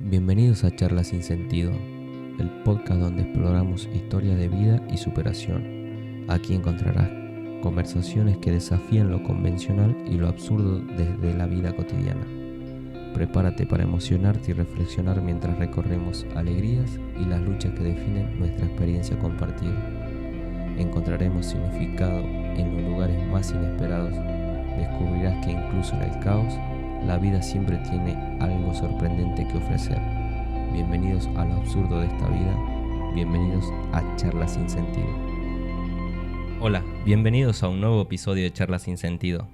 Bienvenidos a Charlas sin Sentido, el podcast donde exploramos historias de vida y superación. Aquí encontrarás conversaciones que desafían lo convencional y lo absurdo desde la vida cotidiana. Prepárate para emocionarte y reflexionar mientras recorremos alegrías y las luchas que definen nuestra experiencia compartida. Encontraremos significado en los lugares más inesperados. Descubrirás que incluso en el caos, la vida siempre tiene algo sorprendente que ofrecer. Bienvenidos a lo absurdo de esta vida. Bienvenidos a Charlas sin Sentido. Hola, bienvenidos a un nuevo episodio de Charlas sin Sentido.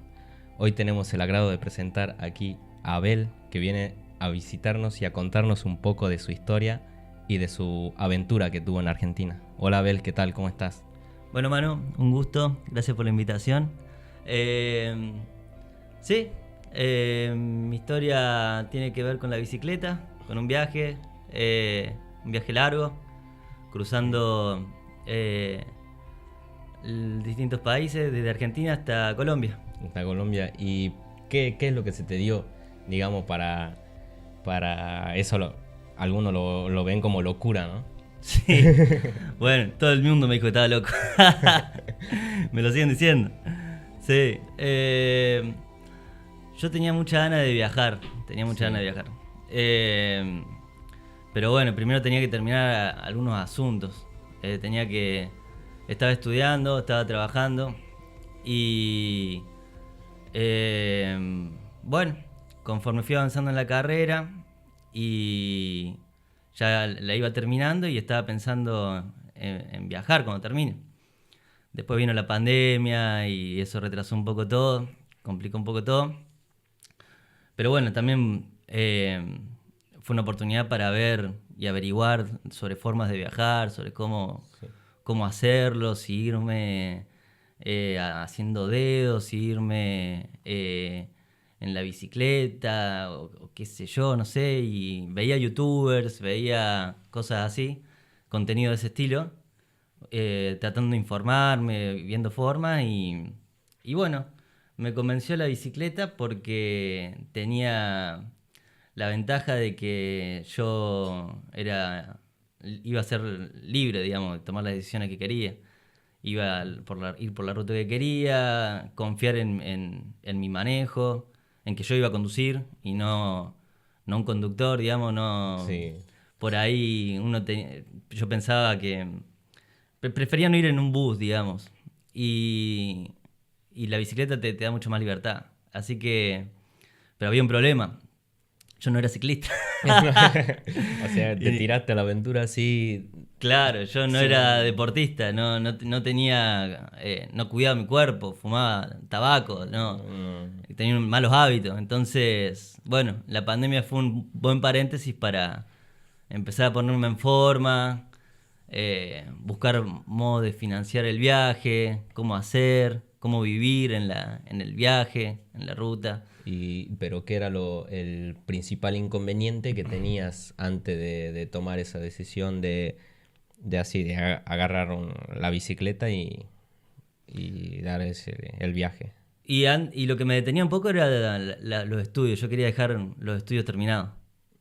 Hoy tenemos el agrado de presentar aquí a Abel, que viene a visitarnos y a contarnos un poco de su historia y de su aventura que tuvo en Argentina. Hola Abel, ¿qué tal? ¿Cómo estás? Bueno, Manu, un gusto. Gracias por la invitación. Mi historia tiene que ver con la bicicleta, con un viaje largo, cruzando distintos países, desde Argentina hasta Colombia. Hasta Colombia. ¿Y qué es lo que se te dio, digamos, para eso? Algunos lo ven como locura, ¿no? Sí, bueno, todo el mundo me dijo que estaba loco. Me lo siguen diciendo. Sí, yo tenía mucha ganas de viajar. Pero bueno, primero tenía que terminar algunos asuntos. Estaba estudiando, estaba trabajando. Y bueno, conforme fui avanzando en la carrera y ya la iba terminando y estaba pensando en viajar cuando termine. Después vino la pandemia y eso retrasó un poco todo, complicó un poco todo. Pero bueno, también fue una oportunidad para ver y averiguar sobre formas de viajar, sobre cómo hacerlo, si irme haciendo dedos, si irme en la bicicleta o qué sé yo, no sé. Y veía youtubers, veía cosas así, contenido de ese estilo, tratando de informarme, viendo formas y bueno, me convenció la bicicleta porque tenía la ventaja de que yo iba a ser libre, digamos, de tomar las decisiones que quería. Iba ir por la ruta que quería, confiar en mi manejo, en que yo iba a conducir y no un conductor, digamos, no. Sí. Por ahí yo pensaba que prefería no ir en un bus, digamos, y la bicicleta te da mucho más libertad. Así que, pero había un problema, yo no era ciclista. O sea, te tiraste a la aventura así. Claro, yo no era deportista, no tenía, no cuidaba mi cuerpo, fumaba tabaco, tenía malos hábitos. Entonces, bueno, la pandemia fue un buen paréntesis para empezar a ponerme en forma, buscar modos de financiar el viaje, cómo hacer, cómo vivir en el viaje, en la ruta. Pero ¿qué era el principal inconveniente que tenías antes de tomar esa decisión de agarrar la bicicleta y dar el viaje? Y lo que me detenía un poco era los estudios. Yo quería dejar los estudios terminados,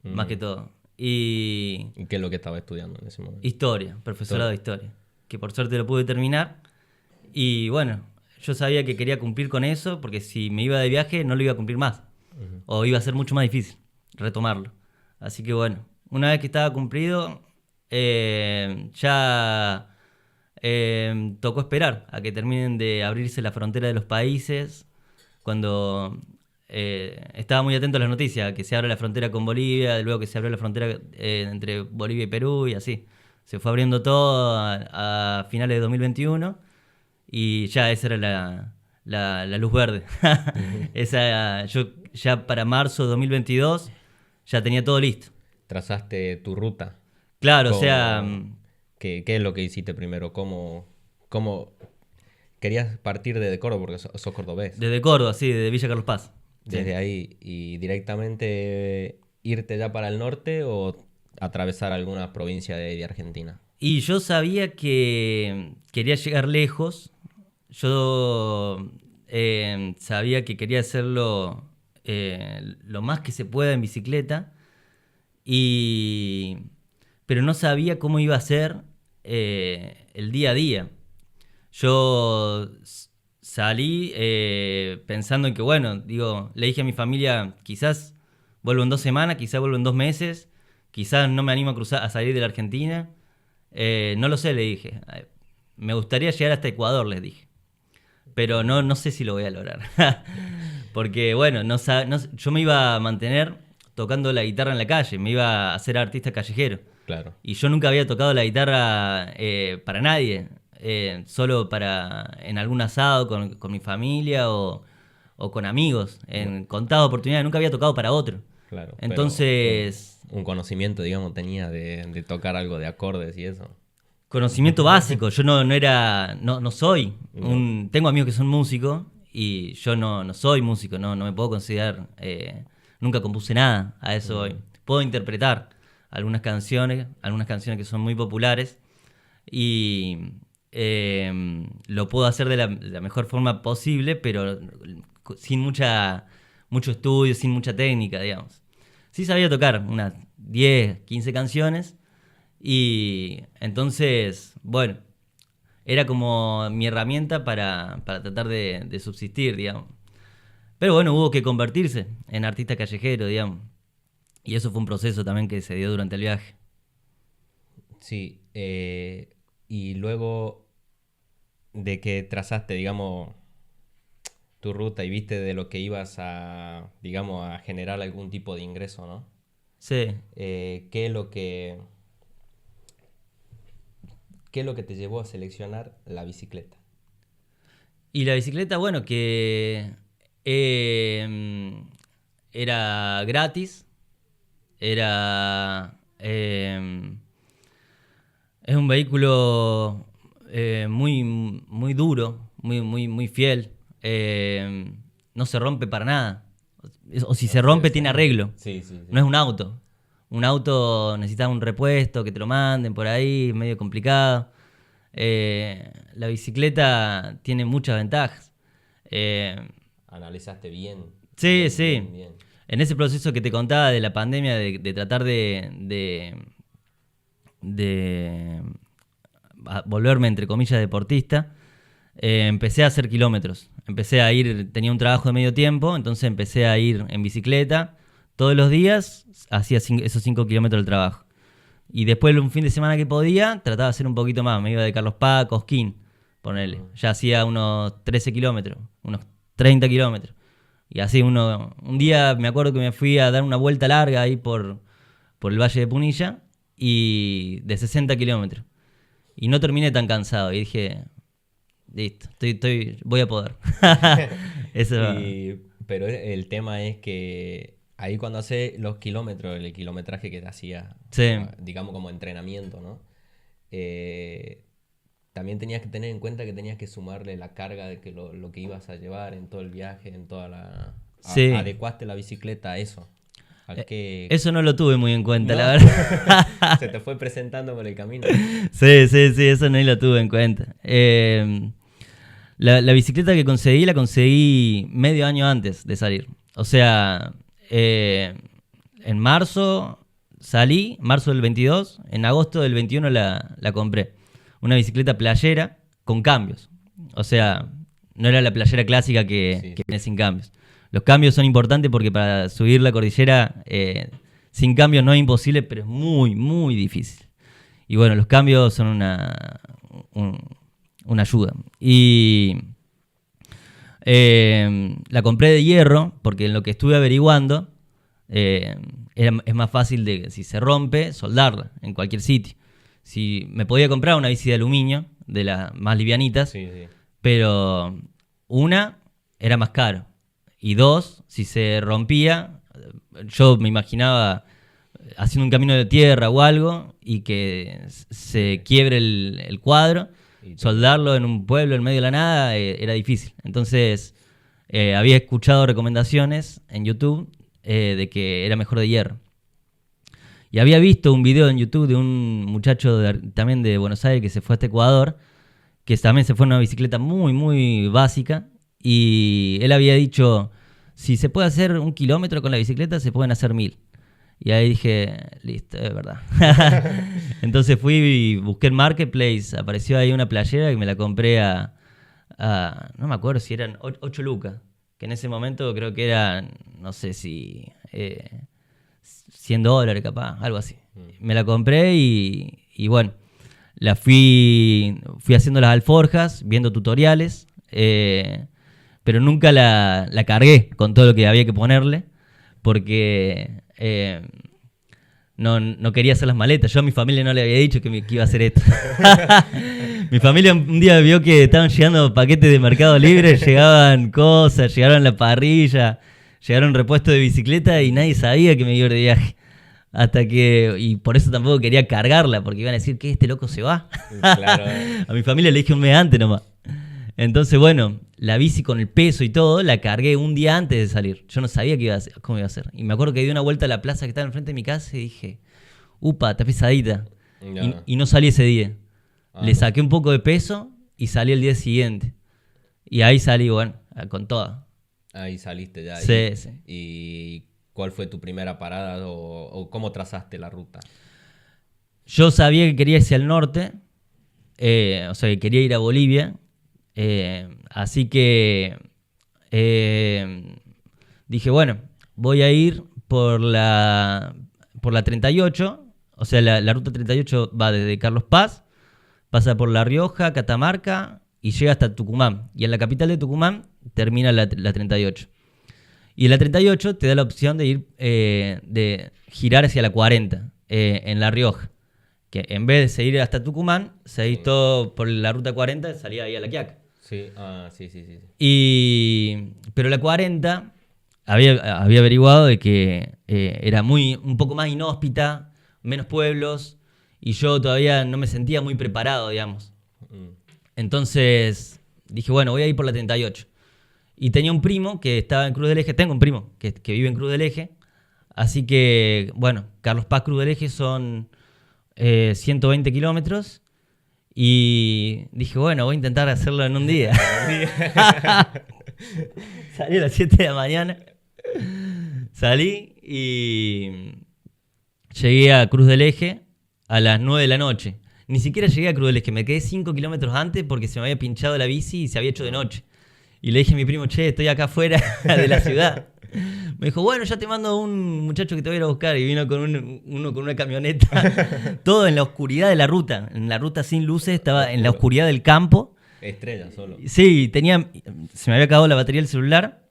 más que todo. ¿Y qué es lo que estaba estudiando en ese momento? Historia, profesorado de historia. Que por suerte lo pude terminar. Y bueno, yo sabía que quería cumplir con eso, porque si me iba de viaje no lo iba a cumplir más. Uh-huh. O iba a ser mucho más difícil retomarlo. Así que bueno, una vez que estaba cumplido, ya tocó esperar a que terminen de abrirse la frontera de los países. Cuando estaba muy atento a las noticias, que se abre la frontera con Bolivia, luego que se abrió la frontera entre Bolivia y Perú y así. Se fue abriendo todo a finales de 2021 y ya esa era la luz verde. Uh-huh. Yo ya para marzo de 2022 ya tenía todo listo. ¿Trazaste tu ruta? Claro, o sea... ¿Qué es lo que hiciste primero? ¿Cómo querías partir desde Córdoba? Porque sos cordobés. Desde Córdoba, sí, desde Villa Carlos Paz. Desde sí. Ahí, y directamente irte ya para el norte o atravesar alguna provincia de Argentina. Y yo sabía que quería llegar lejos. Yo sabía que quería hacerlo lo más que se pueda en bicicleta. pero no sabía cómo iba a ser el día a día. Yo salí pensando en que, bueno, digo, le dije a mi familia, quizás vuelvo en 2 semanas, quizás vuelvo en 2 meses, quizás no me animo a salir de la Argentina. No lo sé, le dije. Me gustaría llegar hasta Ecuador, les dije. Pero no sé si lo voy a lograr. Porque, bueno, yo me iba a mantener tocando la guitarra en la calle, me iba a ser artista callejero. Claro. Y yo nunca había tocado la guitarra para nadie, solo en algún asado con mi familia o con amigos, en contadas oportunidades, nunca había tocado para otro. Claro. Entonces, un conocimiento, digamos, tenía de tocar algo de acordes y eso. conocimiento básico, yo no soy tengo amigos que son músicos y yo no soy músico, no me puedo considerar, nunca compuse nada, a eso voy. Puedo interpretar algunas canciones que son muy populares y lo puedo hacer de la mejor forma posible, pero sin mucho estudio, sin mucha técnica, digamos. Sí sabía tocar unas 10, 15 canciones y entonces, bueno, era como mi herramienta para tratar de subsistir, digamos. Pero bueno, hubo que convertirse en artista callejero, digamos. Y eso fue un proceso también que se dio durante el viaje. Sí, y luego de que trazaste, digamos, tu ruta y viste de lo que ibas a, digamos, a generar algún tipo de ingreso, ¿no? Sí. ¿Qué es lo que te llevó a seleccionar la bicicleta? Y la bicicleta, bueno, que era gratis, es un vehículo muy duro, muy fiel, no se rompe para nada, o si se rompe tiene arreglo. Sí. No es un auto. Un auto necesita un repuesto, que te lo manden por ahí, es medio complicado. La bicicleta tiene muchas ventajas. Analizaste bien. Sí. Bien. En ese proceso que te contaba de la pandemia, de tratar de volverme, entre comillas, deportista, empecé a hacer kilómetros. Tenía un trabajo de medio tiempo, entonces empecé a ir en bicicleta todos los días, hacía esos 5 kilómetros del trabajo. Y después, un fin de semana que podía, trataba de hacer un poquito más. Me iba de Carlos Paz, Cosquín, ponele. Ya hacía unos 13 kilómetros, unos 30 kilómetros. Y así un día me acuerdo que me fui a dar una vuelta larga ahí por el Valle de Punilla, y de 60 kilómetros. Y no terminé tan cansado. Y dije, listo, voy a poder. Eso. Pero el tema es que ahí cuando haces los kilómetros, el kilometraje que te hacía, Sí. digamos como entrenamiento, ¿no? También tenías que tener en cuenta que tenías que sumarle la carga de que lo que ibas a llevar en todo el viaje, en toda la... Sí. Adecuaste la bicicleta a eso. Eso no lo tuve muy en cuenta, ¿no? La verdad. Se te fue presentando por el camino. Sí, eso no lo tuve en cuenta. La bicicleta que conseguí, la conseguí medio año antes de salir. O sea, en marzo salí, marzo del 22, en agosto del 21 la compré. Una bicicleta playera con cambios. O sea, no era la playera clásica que viene sin cambios. Los cambios son importantes porque para subir la cordillera sin cambios no es imposible, pero es muy difícil. Y bueno, los cambios son una ayuda. Y la compré de hierro porque en lo que estuve averiguando es más fácil si se rompe, soldarla en cualquier sitio. Si me podía comprar una bici de aluminio, de las más livianitas, pero una era más caro. Y 2, si se rompía, yo me imaginaba haciendo un camino de tierra o algo y que se quiebre el cuadro, soldarlo en un pueblo en medio de la nada era difícil. Entonces había escuchado recomendaciones en YouTube de que era mejor de hierro. Y había visto un video en YouTube de un muchacho también de Buenos Aires que se fue hasta Ecuador, que también se fue en una bicicleta muy básica, y él había dicho, si se puede hacer 1 kilómetro con la bicicleta, se pueden hacer 1000. Y ahí dije, listo, es verdad. Entonces fui y busqué el Marketplace, apareció ahí una playera y me la compré no me acuerdo si eran 8 lucas, que en ese momento creo que eran, no sé si $100 capaz, algo así. Me la compré y bueno, la fui haciendo las alforjas, viendo tutoriales, pero nunca la cargué con todo lo que había que ponerle, porque no quería hacer las maletas. Yo a mi familia no le había dicho que iba a hacer esto. Mi familia un día vio que estaban llegando paquetes de Mercado Libre, llegaban cosas, llegaron la parrilla, llegaron repuestos de bicicleta y nadie sabía que me iba de viaje. Y por eso tampoco quería cargarla, porque iban a decir que este loco se va. Claro. A mi familia le dije un mes antes nomás. Entonces, bueno, la bici con el peso y todo, la cargué un día antes de salir. Yo no sabía cómo iba a ser. Y me acuerdo que di una vuelta a la plaza que estaba enfrente de mi casa y dije, upa, está pesadita. No. Y no salí ese día. Le saqué un poco de peso y salí el día siguiente. Y ahí salí, bueno, con toda. Ahí saliste ya. Sí, sí. ¿Y cuál fue tu primera parada o cómo trazaste la ruta? Yo sabía que quería irse al norte, o sea, que quería ir a Bolivia. Así que dije, bueno, voy a ir por la 38, o sea, la ruta 38 va desde Carlos Paz, pasa por La Rioja, Catamarca y llega hasta Tucumán. Y en la capital de Tucumán termina la 38. Y en la 38 te da la opción de ir, de girar hacia la 40, en La Rioja. Que en vez de seguir hasta Tucumán, seguís todo por la ruta 40 y salía ahí a La Quiaca. Sí, sí. Pero la 40 había averiguado de que era un poco más inhóspita, menos pueblos, y yo todavía no me sentía muy preparado, digamos. Entonces dije, bueno, voy a ir por la 38. Y tenía un primo que estaba en Cruz del Eje, tengo un primo que vive en Cruz del Eje, así que, bueno, Carlos Paz, Cruz del Eje son 120 kilómetros. Y dije, bueno, voy a intentar hacerlo en un día. Salí a las 7 de la mañana. Salí y llegué a Cruz del Eje a las 9 de la noche. Ni siquiera llegué a Cruz del Eje, me quedé 5 kilómetros antes porque se me había pinchado la bici y se había hecho de noche. Y le dije a mi primo, che, estoy acá afuera de la ciudad. Me dijo, bueno, ya te mando un muchacho que te voy a ir a buscar. Y vino con uno con una camioneta. Todo en la oscuridad de la ruta. En la ruta sin luces, estaba en la oscuridad del campo. Estrella solo. Sí, se me había acabado la batería del celular.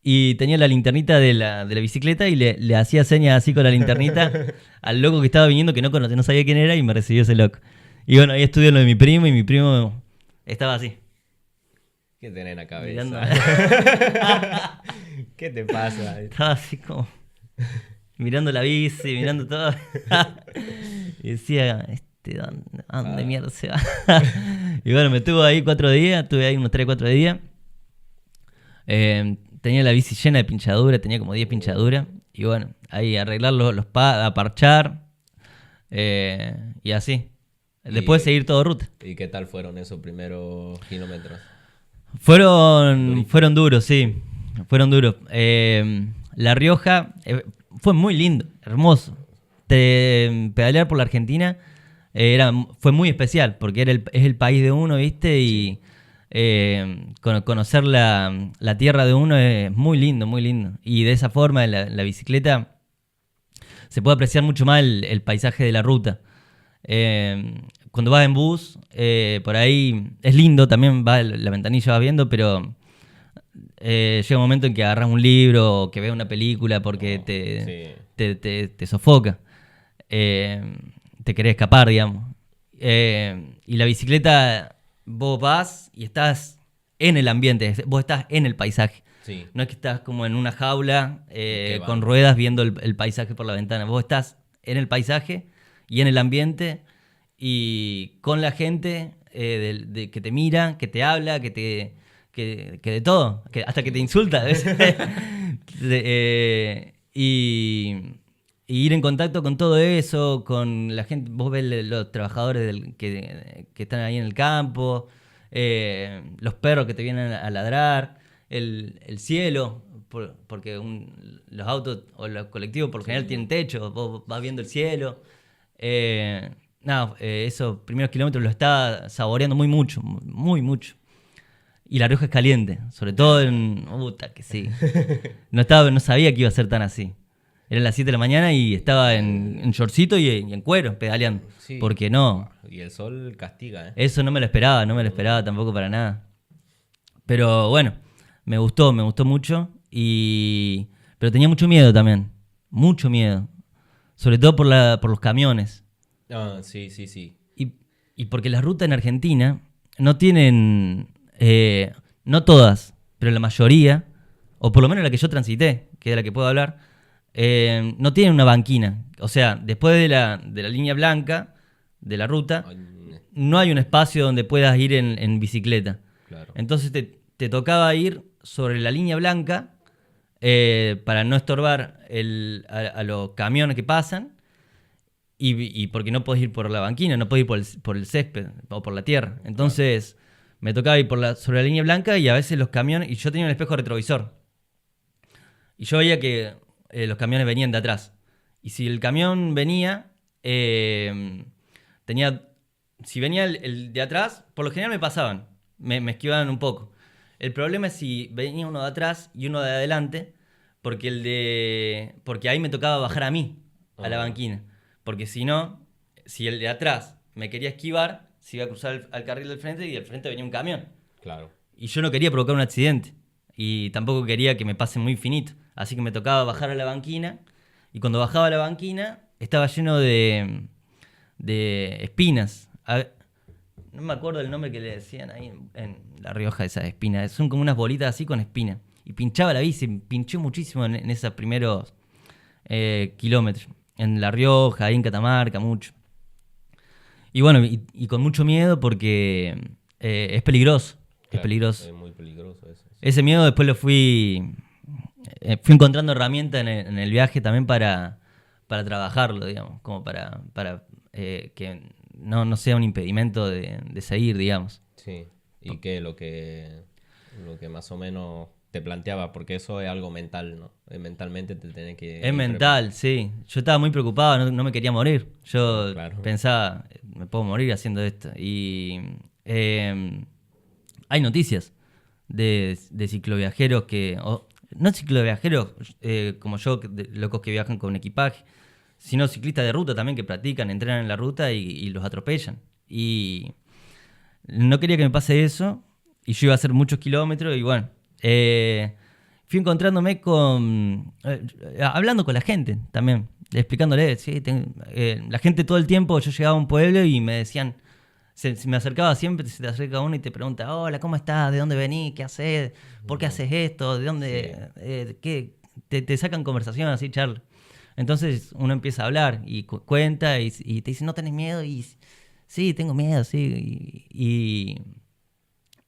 Y tenía la linternita de la bicicleta y le hacía señas así con la linternita al loco que estaba viniendo, que no sabía quién era, y me recibió ese loco. Y bueno, ahí estudié lo de mi primo y mi primo estaba así. ¿Qué tenés en la cabeza? ¿Qué te pasa? Estaba así como mirando la bici, mirando todo. Y decía, ¿dónde mierda se va? Y bueno, me tuvo ahí 4 días, estuve ahí unos 3-4 días. Tenía la bici llena de pinchaduras, tenía como 10 pinchaduras. Y bueno, ahí arreglar a parchar. Y así. Después seguir todo ruta. ¿Y qué tal fueron esos primeros kilómetros? Fueron duros, sí. Fueron duros. La Rioja fue muy lindo, hermoso. Pedalear por la Argentina fue muy especial, porque es el país de uno, ¿viste? Y conocer la tierra de uno es muy lindo, muy lindo. Y de esa forma, en la bicicleta, se puede apreciar mucho más el paisaje de la ruta. Cuando vas en bus, por ahí es lindo, también la ventanilla vas viendo, pero llega un momento en que agarras un libro o que ves una película porque te sofoca. Te querés escapar, digamos. Y la bicicleta, vos vas y estás en el ambiente, vos estás en el paisaje. Sí. No es que estás como en una jaula con ruedas viendo el paisaje por la ventana. Vos estás en el paisaje y en el ambiente y con la gente que te mira, que te habla, que de todo, hasta que te insulta a veces. Y ir en contacto con todo eso, con la gente. Vos ves los trabajadores que están ahí en el campo, los perros que te vienen a ladrar, el cielo, porque los autos o los colectivos por lo general tienen techo, vos vas viendo el cielo. Esos primeros kilómetros lo estaba saboreando muy mucho. Y La Rioja es caliente, sobre todo en... Puta, que sí. No sabía que iba a ser tan así. Eran las 7 de la mañana y estaba en shortcito y en cuero, pedaleando. Sí. Porque no... Y el sol castiga, ¿eh? Eso no me lo esperaba tampoco para nada. Pero bueno, me gustó mucho. Pero tenía mucho miedo también. Mucho miedo. Sobre todo por los camiones. Ah, sí. Y porque las rutas en Argentina no tienen... no todas, pero la mayoría, o por lo menos la que yo transité, que es de la que puedo hablar, no tienen una banquina. O sea, después de la línea blanca de la ruta, no hay un espacio donde puedas ir en bicicleta. Claro. Entonces te tocaba ir sobre la línea blanca para no estorbar a los camiones que pasan y porque no podés ir por la banquina, no podés ir por el césped o por la tierra. Entonces me tocaba ir sobre la línea blanca y a veces los camiones... Y yo tenía un espejo retrovisor. Y yo veía que los camiones venían de atrás. Y si el camión venía... Si venía el de atrás, por lo general me pasaban. Me esquivaban un poco. El problema es si venía uno de atrás y uno de adelante, porque ahí me tocaba bajar a mí, a la banquina. Porque si no, si el de atrás me quería esquivar, se iba a cruzar al carril del frente y del frente venía un camión. Claro. Y yo no quería provocar un accidente. Y tampoco quería que me pase muy finito. Así que me tocaba bajar a la banquina. Y cuando bajaba a la banquina, estaba lleno de espinas. No me acuerdo el nombre que le decían ahí en La Rioja, esas espinas. Son como unas bolitas así con espinas. Y pinchaba la bici, pinchó muchísimo en esos primeros kilómetros. En La Rioja, ahí en Catamarca, mucho. Y bueno, y con mucho miedo porque es peligroso. Claro, es peligroso. Es muy peligroso eso. Sí. Ese miedo después lo fui encontrando herramientas en el viaje también para trabajarlo, digamos. Como para que no sea un impedimento de seguir, digamos. Sí. ¿Y qué lo que más o menos te planteaba? Porque eso es algo mental, ¿no? Mentalmente te tenés que... Es mental, sí. Yo estaba muy preocupado, no me quería morir. Yo pensaba, me puedo morir haciendo esto. Y hay noticias de cicloviajeros no cicloviajeros como yo, locos que viajan con equipaje, sino ciclistas de ruta también que practican, entrenan en la ruta y los atropellan. Y no quería que me pase eso. Y yo iba a hacer muchos kilómetros y bueno... fui encontrándome hablando con la gente también, explicándole, ¿sí? La gente todo el tiempo, yo llegaba a un pueblo y me decían, se me acercaba siempre, se te acerca uno y te pregunta, hola, ¿cómo estás? ¿De dónde venís? ¿Qué haces? ¿Por qué haces esto? ¿De dónde? Sí. ¿Qué? Te sacan conversación así, charla. Entonces uno empieza a hablar y cuenta y te dice, ¿no tenés miedo? Y sí, tengo miedo, sí.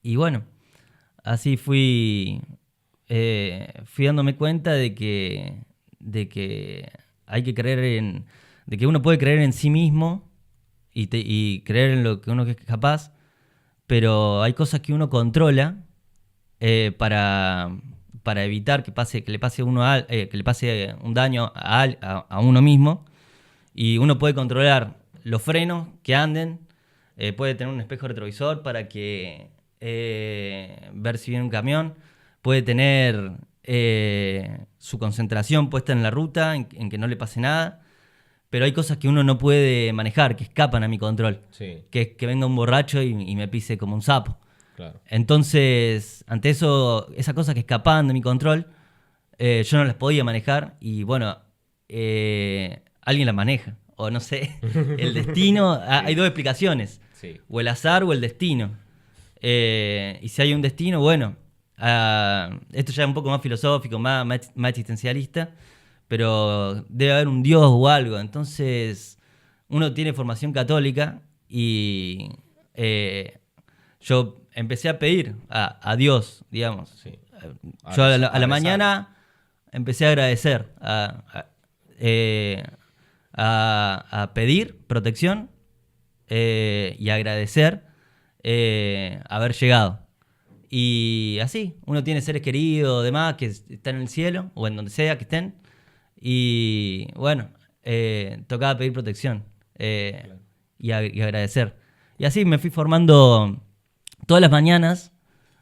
Y bueno, así fui dándome cuenta de que hay que creer de que uno puede creer en sí mismo y creer en lo que uno es capaz, pero hay cosas que uno controla para evitar que le pase un daño a uno mismo, y uno puede controlar los frenos que anden, puede tener un espejo retrovisor para que ver si viene un camión, puede tener su concentración puesta en la ruta, en que no le pase nada, pero hay cosas que uno no puede manejar, que escapan a mi control. Sí. Que es que venga un borracho y me pise como un sapo. Claro. Entonces, ante eso, esas cosas que escapaban de mi control, yo no las podía manejar y bueno, alguien las maneja, o no sé, el destino, hay dos explicaciones, Sí. o el azar o el destino. Y si hay un destino, bueno, esto ya es un poco más filosófico, más existencialista, pero debe haber un Dios o algo. Entonces, uno tiene formación católica y yo empecé a pedir a Dios, digamos. Sí. Yo a la mañana empecé a agradecer, a pedir protección y agradecer haber llegado. Y así, uno tiene seres queridos, demás, que están en el cielo, o en donde sea que estén. Y bueno, tocaba pedir protección y agradecer. Y así me fui formando todas las mañanas,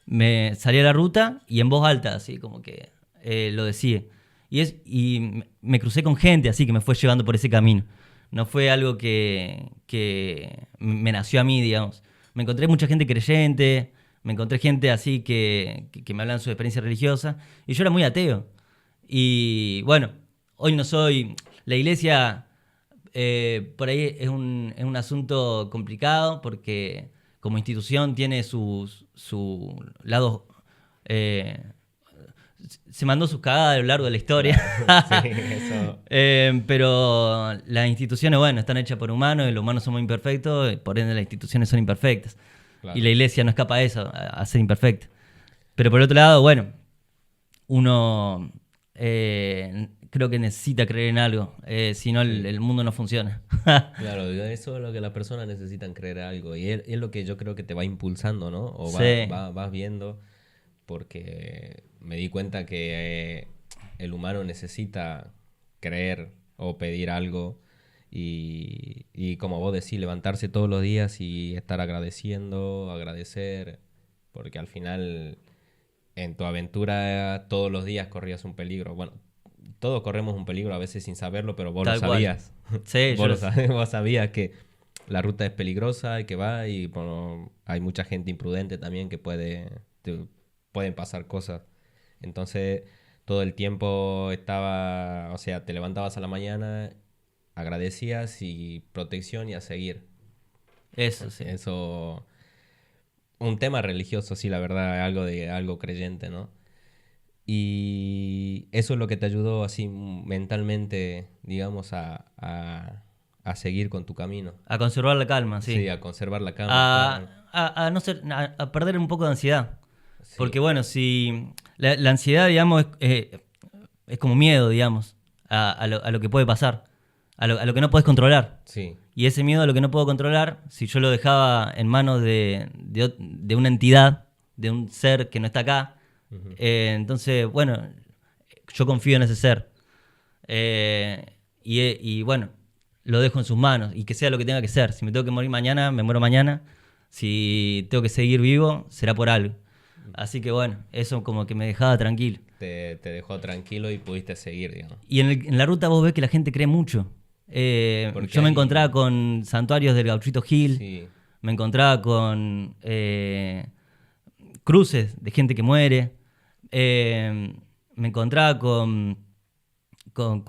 me salía a la ruta y en voz alta, así como que lo decía. Y me crucé con gente así que me fue llevando por ese camino. No fue algo que me nació a mí, digamos. Me encontré mucha gente creyente, me encontré gente así que me hablan de su experiencia religiosa. Y yo era muy ateo. Y bueno, hoy no soy... La iglesia por ahí es un asunto complicado porque como institución tiene su lado... se mandó sus cagadas a lo largo de la historia. Claro, sí, eso. Pero las instituciones, bueno, están hechas por humanos y los humanos somos imperfectos, y por ende las instituciones son imperfectas. Claro. Y la iglesia no escapa a eso, a ser imperfecta. Pero por otro lado, bueno, uno creo que necesita creer en algo, si no el mundo no funciona. Claro, eso es lo que las personas necesitan, creer algo. Y es lo que yo creo que te va impulsando, ¿no? O Sí. vas viendo, porque me di cuenta que el humano necesita creer o pedir algo. Y como vos decís, levantarse todos los días y estar agradeciendo, agradecer, porque al final en tu aventura todos los días corrías un peligro. Bueno, todos corremos un peligro a veces sin saberlo, pero vos Tal lo cual. sabías. Sí, Vos vos sabías que la ruta es peligrosa y que va y bueno, hay mucha gente imprudente también que pueden pasar cosas. Entonces todo el tiempo estaba, o sea, te levantabas a la mañana, agradecías y protección y a seguir. Eso, sí. Eso, un tema religioso, sí, la verdad, algo creyente, ¿no? Y eso es lo que te ayudó así mentalmente, digamos, a seguir con tu camino. A conservar la calma, sí. Sí, a conservar la calma. A no ser, a perder un poco de ansiedad. Sí. Porque bueno, si la ansiedad, digamos, es como miedo, digamos, a lo que puede pasar, a lo que no puedes controlar. Sí, Y ese miedo a lo que no puedo controlar, si yo lo dejaba en manos de una entidad, de un ser que no está acá, entonces, bueno, yo confío en ese ser. Y bueno, lo dejo en sus manos y que sea lo que tenga que ser. Si me tengo que morir mañana, me muero mañana. Si tengo que seguir vivo, será por algo. Así que bueno, eso como que me dejaba tranquilo. te dejó tranquilo y pudiste seguir, digamos. Y en la ruta vos ves que la gente cree mucho. Porque Yo me hay- encontraba con santuarios del Gauchito Gil, Sí, me encontraba con cruces de gente que muere, me encontraba con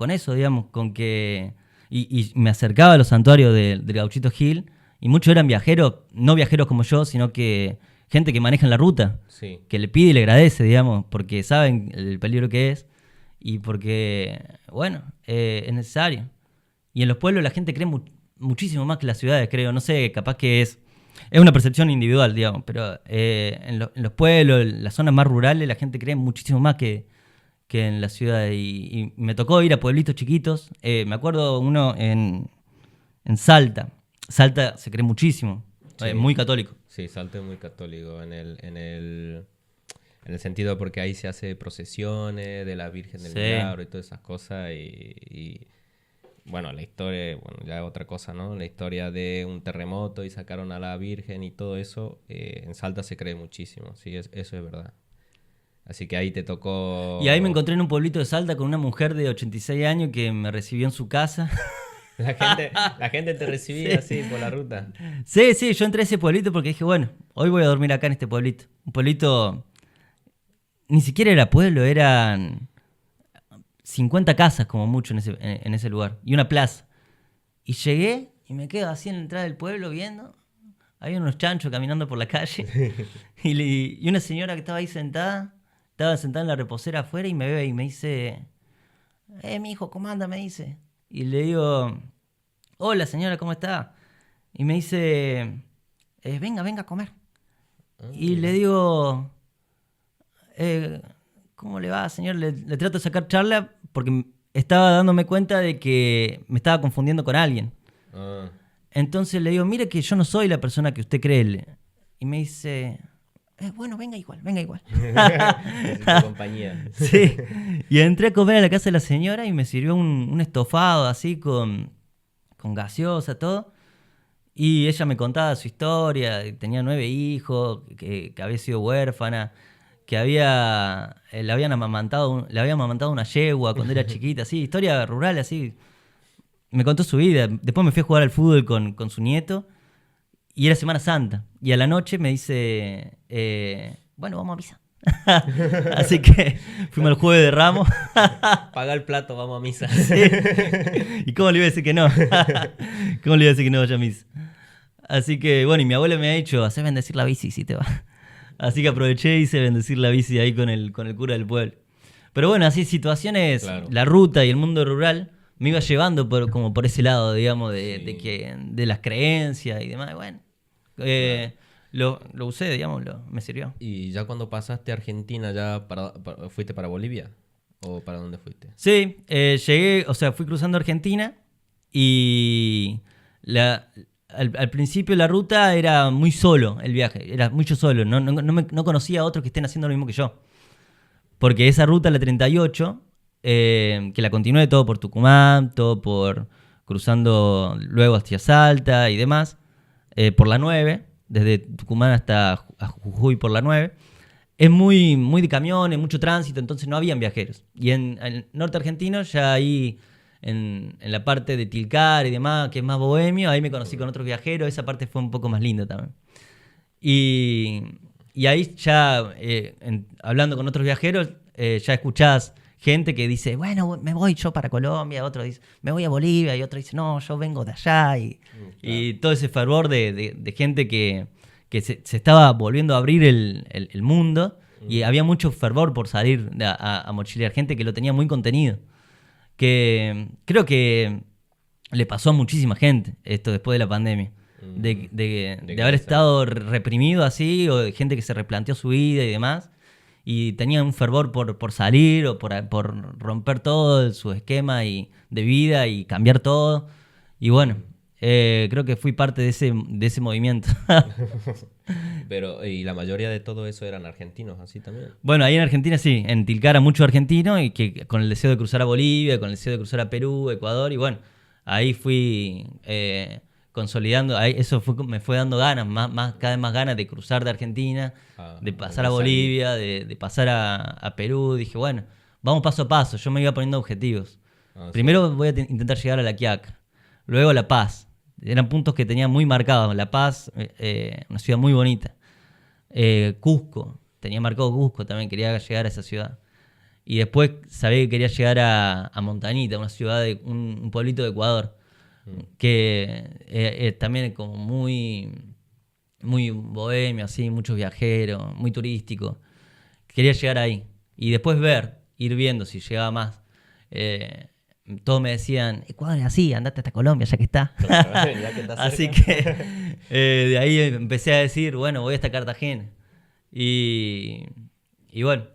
eso, digamos, con que... Y me acercaba a los santuarios del Gauchito Gil y muchos eran viajeros, no viajeros como yo, sino que gente que maneja en la ruta, sí. que le pide y le agradece, digamos, porque saben el peligro que es y porque, bueno, es necesario. Y en los pueblos la gente cree muchísimo más que las ciudades, creo. No sé, capaz que es una percepción individual, digamos, pero en los pueblos, en las zonas más rurales, la gente cree muchísimo más que en las ciudades. Y me tocó ir a pueblitos chiquitos. Me acuerdo uno en Salta. Salta se cree muchísimo, Sí. muy católico. Sí, Salto es muy católico en el sentido porque ahí se hace procesiones de la Virgen del Sí. Milagro y todas esas cosas y bueno, la historia, bueno, ya es otra cosa, ¿no? La historia de un terremoto y sacaron a la Virgen y todo eso, en Salta se cree muchísimo, sí, eso es verdad. Así que ahí te tocó... Y ahí me encontré en un pueblito de Salta con una mujer de 86 años que me recibió en su casa. La gente te recibía así por la ruta. Sí, yo entré a ese pueblito porque dije, bueno, hoy voy a dormir acá en este pueblito. Un pueblito, ni siquiera era pueblo, eran 50 casas como mucho en ese lugar. Y una plaza. Y llegué y me quedo así en la entrada del pueblo viendo. Había unos chanchos caminando por la calle. Y una señora que estaba ahí sentada, estaba sentada en la reposera afuera y me ve y me dice, mi hijo, ¿cómo anda? Me dice. Y le digo, hola señora, ¿cómo está? Y me dice, venga a comer. Y le digo, ¿cómo le va, señor? Le trato de sacar charla porque estaba dándome cuenta de que me estaba confundiendo con alguien. Ah, Entonces le digo, mire que yo no soy la persona que usted cree. Y me dice, Bueno, venga igual, venga igual. Necesito compañía. Sí, y entré a comer a la casa de la señora y me sirvió un estofado así con gaseosa, todo. Y ella me contaba su historia, que tenía 9 hijos, que había sido huérfana, que le habían amamantado una yegua cuando era chiquita, así, historia rural, así. Me contó su vida. Después me fui a jugar al fútbol con su nieto y era Semana Santa. Y a la noche me dice, bueno, vamos a misa. Así que fuimos al Jueves de Ramos. Paga el plato, vamos a misa. Sí. ¿Y cómo le iba a decir que no? ¿Cómo le iba a decir que no vaya a misa? Así que, bueno, y mi abuela me ha dicho, hacé bendecir la bici si te va. Así que aproveché y hice bendecir la bici ahí con el cura del pueblo. Pero bueno, así situaciones, Claro. la ruta y el mundo rural me iba llevando como por ese lado, digamos, Sí. de las creencias y demás. Bueno, lo usé, digamos, me sirvió. ¿Y ya cuando pasaste a Argentina, fuiste para Bolivia? ¿O para dónde fuiste? Sí, llegué, o sea, fui cruzando Argentina y al principio la ruta era muy solo el viaje, era mucho solo, no conocía a otros que estén haciendo lo mismo que yo. Porque esa ruta, la 38, que la continué todo por Tucumán, todo por cruzando luego hacia Salta y demás, por la 9, desde Tucumán hasta a Jujuy por la 9, es muy, muy de camiones, mucho tránsito, entonces no habían viajeros. Y en el norte argentino, ya ahí en la parte de Tilcar y demás, que es más bohemio, ahí me conocí con otros viajeros, esa parte fue un poco más linda también. Y, y ahí ya, hablando con otros viajeros, ya escuchás gente que dice, bueno, me voy yo para Colombia, otro dice, me voy a Bolivia, y otro dice, no, yo vengo de allá. Y Claro. todo ese fervor de gente que se estaba volviendo a abrir el mundo y había mucho fervor por salir a mochilear, gente que lo tenía muy contenido. Que creo que le pasó a muchísima gente esto después de la pandemia. De De haber querer estado reprimido así, o de gente que se replanteó su vida y demás, y tenía un fervor por salir o por romper todo su esquema de vida y cambiar todo. Y bueno, creo que fui parte de ese movimiento. Pero, y la mayoría de todo eso eran argentinos, así también. Bueno, ahí en Argentina sí, en Tilcara mucho argentino y que con el deseo de cruzar a Bolivia, con el deseo de cruzar a Perú, Ecuador, y bueno, ahí fui consolidando, eso me fue dando ganas, cada vez más ganas de cruzar de Argentina, de pasar a salir. Bolivia, de pasar a Perú. Dije, bueno, vamos paso a paso, yo me iba poniendo objetivos. Ah, sí. Primero voy a intentar llegar a La Quiaca, luego a La Paz. Eran puntos que tenía muy marcados. La Paz, una ciudad muy bonita. Cusco, tenía marcado Cusco, también quería llegar a esa ciudad. Y después sabía que quería llegar a Montañita, una ciudad un pueblito de Ecuador, que también es como muy, muy bohemio, así, muchos viajeros, muy turístico. Quería llegar ahí. Y después ir viendo si llegaba más. Todos me decían, Ecuador es así, andate hasta Colombia, ya que está. Claro, ya que está Así cerca. que de ahí empecé a decir, bueno, voy hasta Cartagena. Y bueno,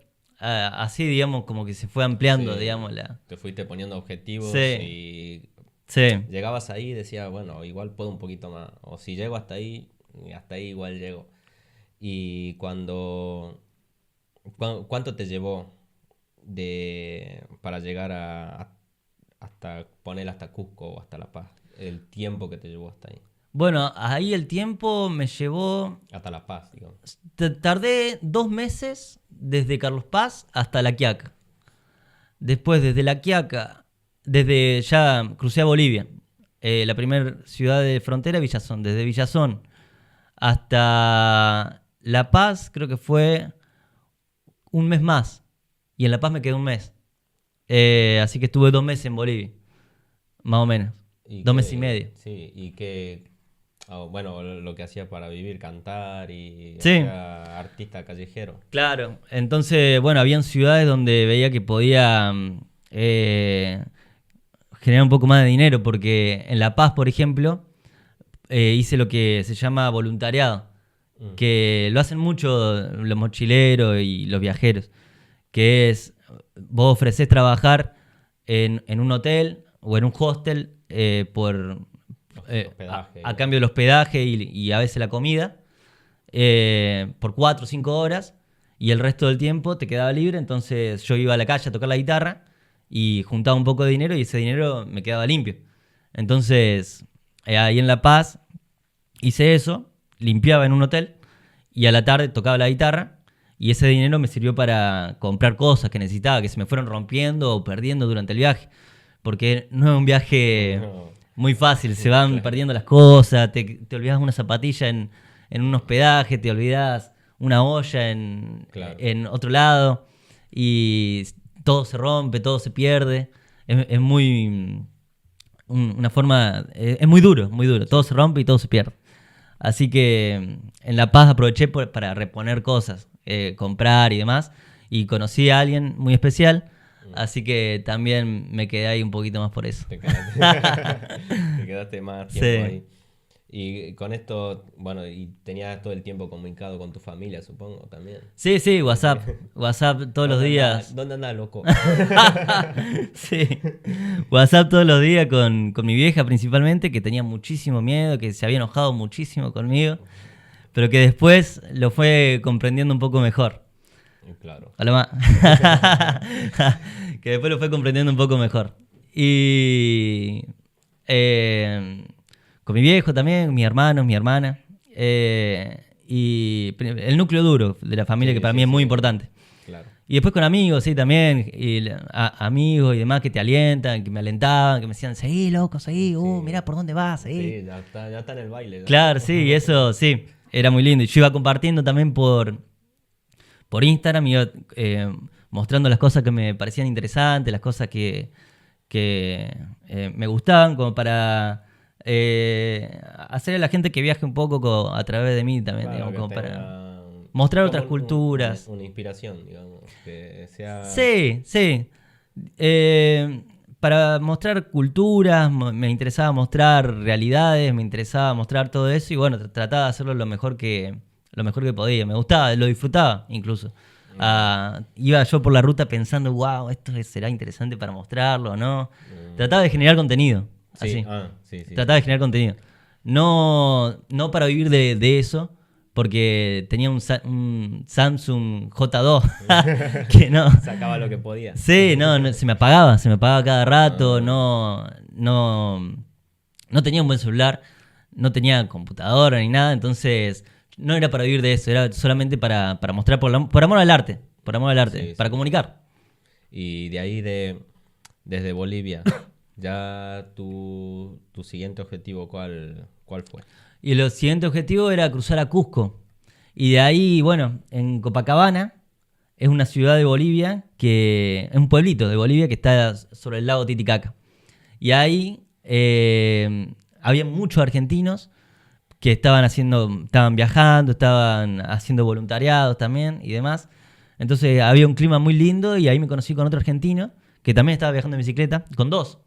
así, digamos, como que se fue ampliando, Sí, digamos, te fuiste poniendo objetivos Sí. y Sí, llegabas ahí y decías, bueno, igual puedo un poquito más. O si llego hasta ahí igual llego. Y ¿cuánto te llevó para llegar hasta Cusco o hasta La Paz? El tiempo que te llevó hasta ahí. bueno, ahí el tiempo me llevó, Hasta La Paz, digamos. tardé 2 meses desde Carlos Paz hasta La Quiaca. Después desde La Quiaca, desde ya crucé a Bolivia. La primera ciudad de frontera, Villazón. Desde Villazón hasta La Paz creo que fue un mes más. Y en La Paz me quedé un mes. Así que estuve 2 meses en Bolivia, más o menos. Y 2 meses y medio. Sí, y que, bueno, lo que hacía para vivir, cantar y Sí. era artista callejero. Claro, entonces, bueno, habían ciudades donde veía que podía generar un poco más de dinero, porque en La Paz, por ejemplo, hice lo que se llama voluntariado, que lo hacen mucho los mochileros y los viajeros, que es, vos ofreces trabajar en un hotel o en un hostel por Hospedaje. a cambio del hospedaje y a veces la comida. por 4 o 5 horas y el resto del tiempo te quedaba libre, entonces yo iba a la calle a tocar la guitarra y juntaba un poco de dinero y ese dinero me quedaba limpio. Entonces, ahí en La Paz hice eso, limpiaba en un hotel y a la tarde tocaba la guitarra y ese dinero me sirvió para comprar cosas que necesitaba, que se me fueron rompiendo o perdiendo durante el viaje. Porque no es un viaje muy fácil, se van perdiendo las cosas, te olvidas una zapatilla en un hospedaje, te olvidas una olla en otro lado y todo se rompe, todo se pierde. Es muy... una forma... es muy duro, muy duro. Todo se rompe y todo se pierde. Así que en La Paz aproveché para reponer cosas, comprar y demás. Y conocí a alguien muy especial, así que también me quedé ahí un poquito más por eso. Te quedaste más tiempo ahí. Y con esto, bueno, y tenías todo el tiempo comunicado con tu familia, supongo, también. Sí, WhatsApp todos los días. ¿Dónde andás, loco? Sí, WhatsApp todos los días con mi vieja principalmente, que tenía muchísimo miedo, que se había enojado muchísimo conmigo, pero que después lo fue comprendiendo un poco mejor. Claro. Hola, ma. Que después lo fue comprendiendo un poco mejor. Y con mi viejo también, mis hermanos, mi hermana. Y el núcleo duro de la familia, que para mí es muy importante. Claro. Y después con amigos, sí, también. Y amigos y demás que te alientan, que me alentaban, que me decían, seguí, loco, seguí. Mirá por dónde vas, seguí. Sí, ya está en el baile. ¿No? Claro, sí, eso sí, era muy lindo. Y yo iba compartiendo también por Instagram, iba mostrando las cosas que me parecían interesantes, las cosas que me gustaban, como para hacer a la gente que viaje un poco a través de mí también, Claro, digamos, como tenga para mostrar otras culturas. Una inspiración, digamos, que sea... Sí. Para mostrar culturas, me interesaba mostrar realidades, me interesaba mostrar todo eso y bueno, trataba de hacerlo lo mejor que podía. Me gustaba, lo disfrutaba incluso. Iba yo por la ruta pensando, wow, esto será interesante para mostrarlo, ¿no? Trataba de generar contenido. Sí. Así. Trataba de generar contenido. No para vivir de eso, porque tenía un Samsung J2 que no... Sacaba lo que podía. Sí, no, se me apagaba cada rato, no tenía un buen celular, no tenía computadora ni nada, entonces no era para vivir de eso, era solamente para mostrar por amor al arte, Sí, para comunicar. Y de ahí, desde Bolivia, ya tu siguiente objetivo, ¿cuál fue? Y el siguiente objetivo era cruzar a Cusco. Y de ahí, bueno, en Copacabana, es una ciudad de Bolivia, es un pueblito de Bolivia que está sobre el lago Titicaca. Y ahí había muchos argentinos que estaban viajando, estaban haciendo voluntariados también y demás. Entonces había un clima muy lindo y ahí me conocí con otro argentino que también estaba viajando en bicicleta, con dos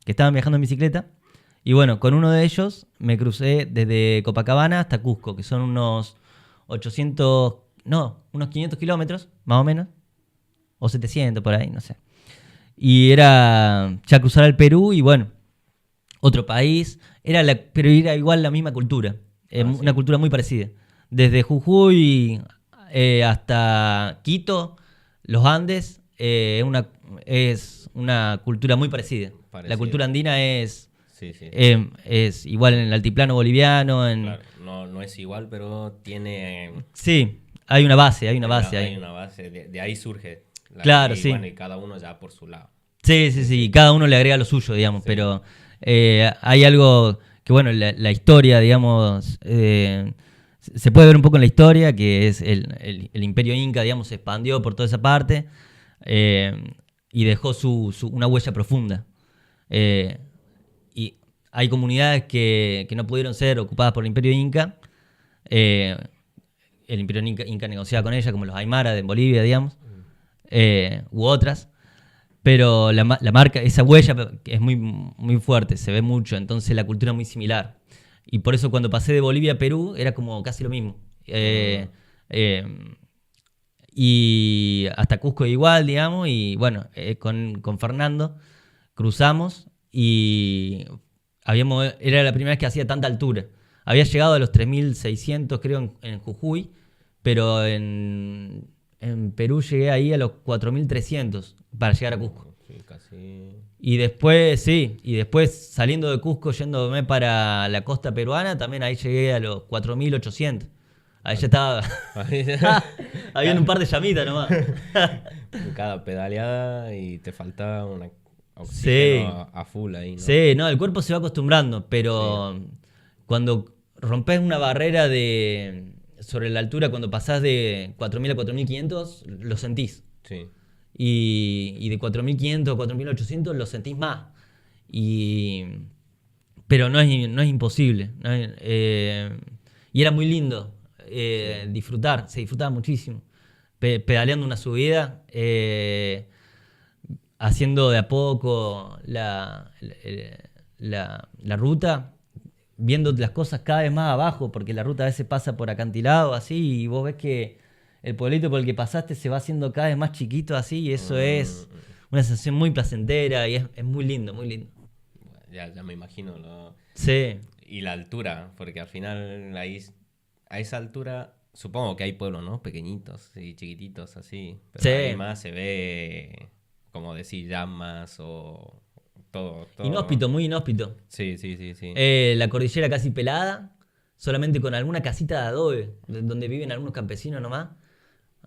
que estaban viajando en bicicleta. Y bueno, con uno de ellos me crucé desde Copacabana hasta Cusco, que son unos 500 kilómetros, más o menos. O 700 por ahí, no sé. Y era ya cruzar al Perú y bueno, otro país. Pero era igual la misma cultura. Una cultura muy parecida. Desde Jujuy hasta Quito, los Andes, es una cultura muy parecida. La cultura andina es igual en el altiplano boliviano. Claro, no es igual, pero tiene... Sí, hay una base ahí. Hay una base, de ahí surge. Claro, sí. Bueno, y cada uno ya por su lado. Sí, cada uno le agrega lo suyo, digamos, sí. Pero hay algo que, bueno, la historia, digamos, se puede ver un poco en la historia, que es el imperio inca, digamos, se expandió por toda esa parte y dejó una huella profunda. Y hay comunidades que no pudieron ser ocupadas por el imperio inca. El imperio inca negociaba con ellas, como los aymara de Bolivia, digamos, u otras. Pero la marca, esa huella es muy, muy fuerte, se ve mucho, entonces la cultura es muy similar. Y por eso cuando pasé de Bolivia a Perú era como casi lo mismo. Y hasta Cusco igual, digamos, y bueno, con Fernando cruzamos y era la primera vez que hacía tanta altura. había llegado a los 3.600 creo en Jujuy, pero en Perú llegué ahí a los 4.300 para llegar a Cusco. Sí, casi. Y después saliendo de Cusco, yéndome para la costa peruana, también ahí llegué a los 4.800. Ahí ya estaba. Habían un par de llamitas nomás. Cada pedaleada y te falta una oxígeno a full ahí, ¿no? Sí, no, el cuerpo se va acostumbrando, pero cuando rompes una barrera sobre la altura, cuando pasás de 4.000 a 4.500, lo sentís. Sí. Y de 4.500 a 4.800 lo sentís más. Pero no es imposible. Y era muy lindo disfrutar, se disfrutaba muchísimo. Pedaleando una subida, haciendo de a poco la ruta, viendo las cosas cada vez más abajo, porque la ruta a veces pasa por acantilado así, y vos ves que el pueblito por el que pasaste se va haciendo cada vez más chiquito así, y eso es una sensación muy placentera y es muy lindo, muy lindo. Ya me imagino. Sí. Y la altura, porque al final ahí, a esa altura, supongo que hay pueblos, ¿no? Pequeñitos y chiquititos así. Pero Sí. además se ve, como decir, llamas o todo. Inhóspito, muy inhóspito. Sí. La cordillera casi pelada, solamente con alguna casita de adobe, donde viven algunos campesinos nomás.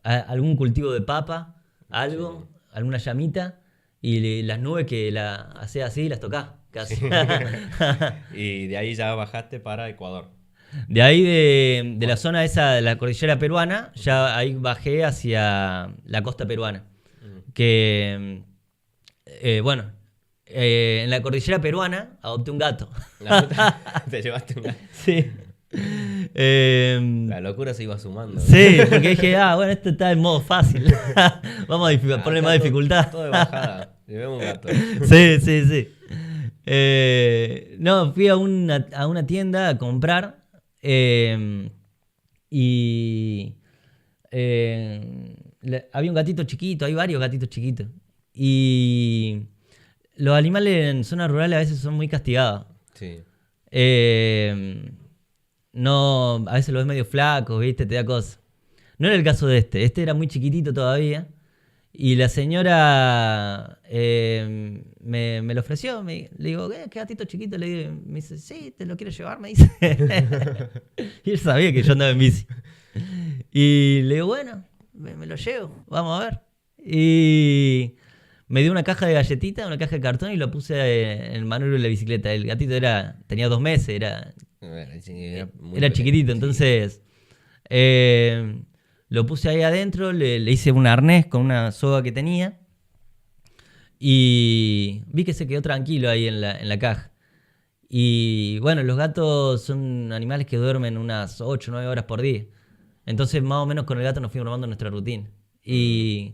Algún cultivo de papa, alguna llamita, y las nubes que haces así y las tocás, casi. Sí. Y de ahí ya bajaste para Ecuador. De ahí de la zona esa de la cordillera peruana, ya ahí bajé hacia la costa peruana. Que, en la cordillera peruana adopté un gato. Te llevaste un gato. Sí. La locura se iba sumando. Sí, porque dije, bueno, esto está en modo fácil. Vamos a ponerle más dificultad. Todo de bajada. Llevemos un gato. Sí. No, fui a una tienda a comprar y había un gatito chiquito, hay varios gatitos chiquitos. Y los animales en zonas rurales a veces son muy castigados. Sí. No, a veces los ves medio flacos, ¿viste? Te da cosa. No era el caso de este. Este era muy chiquitito todavía. Y la señora me lo ofreció. Le digo, ¿qué gatito chiquito? Le digo, me dice, sí, ¿te lo quiero llevar? Me dice. Y él sabía que yo andaba en bici. Y le digo, bueno, me lo llevo. Vamos a ver. Y me dio una caja de galletitas, una caja de cartón y lo puse en el manubrio de la bicicleta. El gatito tenía 2 meses, era chiquitito, entonces lo puse ahí adentro, le hice un arnés con una soga que tenía y vi que se quedó tranquilo ahí en la caja. Y bueno, los gatos son animales que duermen unas 8 o 9 horas por día. Entonces más o menos con el gato nos fuimos armando nuestra rutina. Y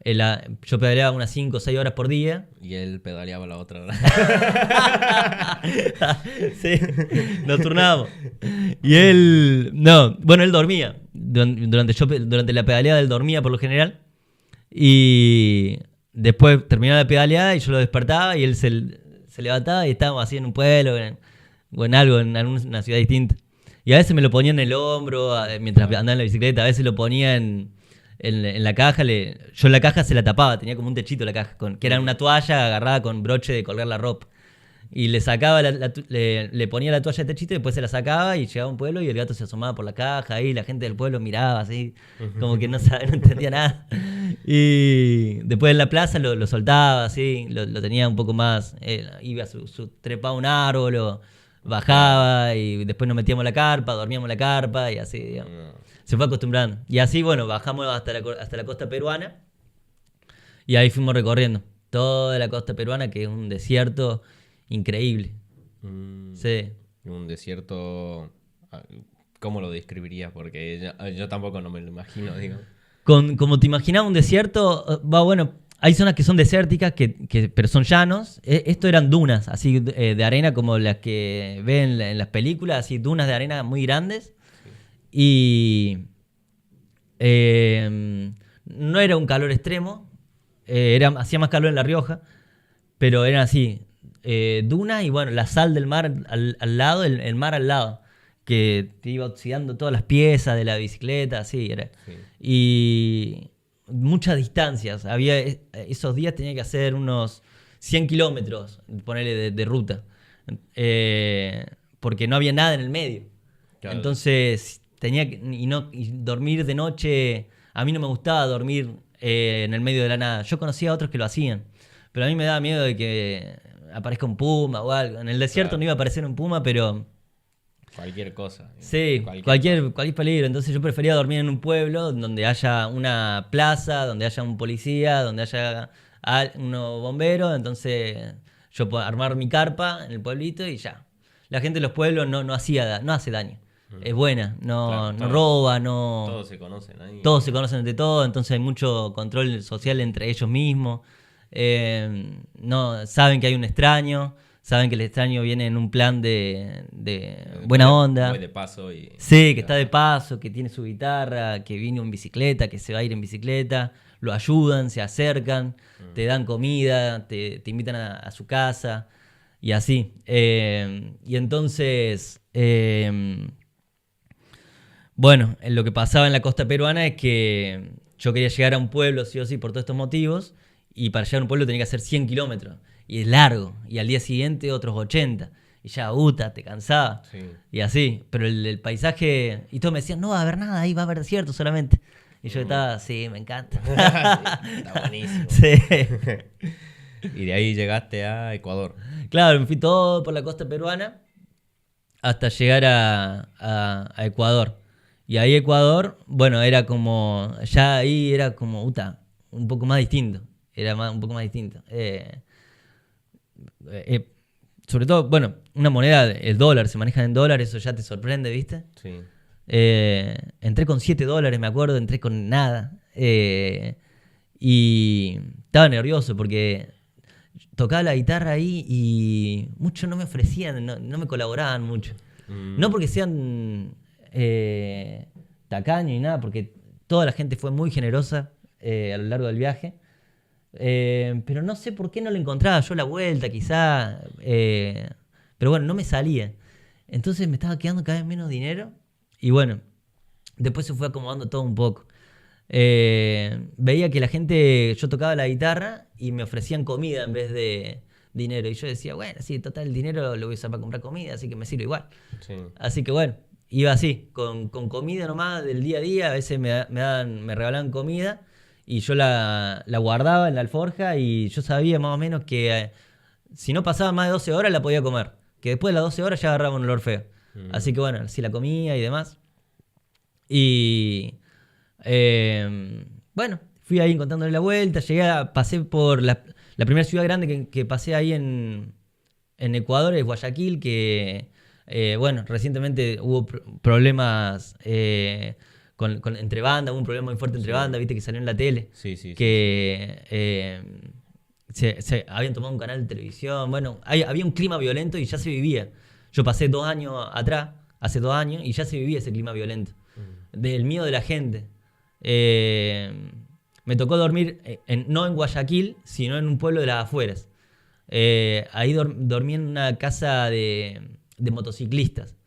yo pedaleaba unas 5 o 6 horas por día. Y él pedaleaba la otra hora. Sí, nos turnábamos. Y él dormía. Durante la pedaleada él dormía por lo general. Y después terminaba la pedaleada y yo lo despertaba y él se levantaba y estábamos así en un pueblo o en alguna ciudad distinta. Y a veces me lo ponía en el hombro mientras andaba en la bicicleta. A veces lo ponía en la caja. Yo en la caja se la tapaba, tenía como un techito la caja, que era una toalla agarrada con broche de colgar la ropa. Y le sacaba, le ponía la toalla de techito y después se la sacaba y llegaba a un pueblo y el gato se asomaba por la caja y la gente del pueblo miraba así, como que no entendía nada. Y después en la plaza lo soltaba así, lo tenía un poco más, iba trepaba un árbol o bajaba y después nos metíamos en la carpa, dormíamos en la carpa y así, digamos. Se fue acostumbrando. Y así, bueno, bajamos hasta la costa peruana y ahí fuimos recorriendo toda la costa peruana, que es un desierto increíble. Sí. Un desierto, ¿cómo lo describirías? Porque yo tampoco no me lo imagino, digo. Como te imaginas un desierto, bueno, hay zonas que son desérticas, pero son llanos. Esto eran dunas, así de arena como las que ven en las películas, así dunas de arena muy grandes. Y no era un calor extremo, hacía más calor en La Rioja, pero eran así, dunas y bueno, la sal del mar al lado, el mar al lado. que te iba oxidando todas las piezas de la bicicleta, así era. Sí. Y muchas distancias. Esos días tenía que hacer unos 100 kilómetros, ponerle de ruta. Porque no había nada en el medio. Claro. Entonces tenía que y dormir de noche. A mí no me gustaba dormir en el medio de la nada. Yo conocía a otros que lo hacían, pero a mí me daba miedo de que aparezca un puma o algo. En el desierto no iba a aparecer un puma, pero Cualquier cosa. sí, cualquier peligro. Entonces yo prefería dormir en un pueblo donde haya una plaza, donde haya un policía, donde haya unos bomberos. Entonces yo puedo armar mi carpa en el pueblito y ya. La gente de los pueblos no hace daño. Es buena, Claro, no roba, no... Todos se conocen ahí. Todos se conocen entre todos, entonces hay mucho control social entre ellos mismos. No, saben que hay un extraño, saben que el extraño viene en un plan de buena onda. Voy de paso y... Sí, que está de paso, que tiene su guitarra, que vino en bicicleta, que se va a ir en bicicleta. Lo ayudan, se acercan, te dan comida, te invitan a su casa y así. Y entonces... bueno, lo que pasaba en la costa peruana es que yo quería llegar a un pueblo, sí o sí, por todos estos motivos, y para llegar a un pueblo tenía que hacer 100 kilómetros, y es largo, y al día siguiente otros 80, y ya, te cansaba, Sí. y así, pero el paisaje, y todos me decían, no va a haber nada ahí, va a haber desierto solamente, y yo estaba, sí, me encanta. Está buenísimo. Sí. Y de ahí llegaste a Ecuador. Claro, me fui todo por la costa peruana hasta llegar a Ecuador. Y ahí Ecuador, bueno, era como, ya ahí era como, un poco más distinto. Un poco más distinto. Sobre todo, bueno, una moneda, el dólar, se maneja en dólares, eso ya te sorprende, ¿viste? Sí. Entré con $7, me acuerdo, entré con nada. Y estaba nervioso porque tocaba la guitarra ahí y muchos no me ofrecían, no me colaboraban mucho. No porque sean tacaños ni nada, porque toda la gente fue muy generosa a lo largo del viaje. Pero no sé por qué no le encontraba yo la vuelta, quizá. Pero bueno, no me salía. Entonces me estaba quedando cada vez menos dinero. Y bueno, después se fue acomodando todo un poco. Veía que la gente, yo tocaba la guitarra y me ofrecían comida en vez de dinero. Y yo decía, bueno, sí, total, el dinero lo voy a usar para comprar comida, así que me sirve igual. Sí. Así que bueno, iba así, con comida nomás del día a día. A veces me regalaban comida y yo la guardaba en la alforja y yo sabía más o menos que si no pasaba más de 12 horas la podía comer. Que después de las 12 horas ya agarraba un olor feo. Así que bueno, así la comía y demás. Y bueno, fui ahí encontrándole la vuelta. Pasé por la primera ciudad grande que pasé ahí en Ecuador, es Guayaquil, que bueno, recientemente hubo problemas entre bandas, hubo un problema muy fuerte entre bandas, viste que salió en la tele. Sí. Que se habían tomado un canal de televisión. Bueno, había un clima violento y ya se vivía. Yo pasé 2 años atrás, hace 2 años, y ya se vivía ese clima violento. Del miedo de la gente. Me tocó dormir no en Guayaquil, sino en un pueblo de las afueras. Ahí dormí en una casa de motociclistas.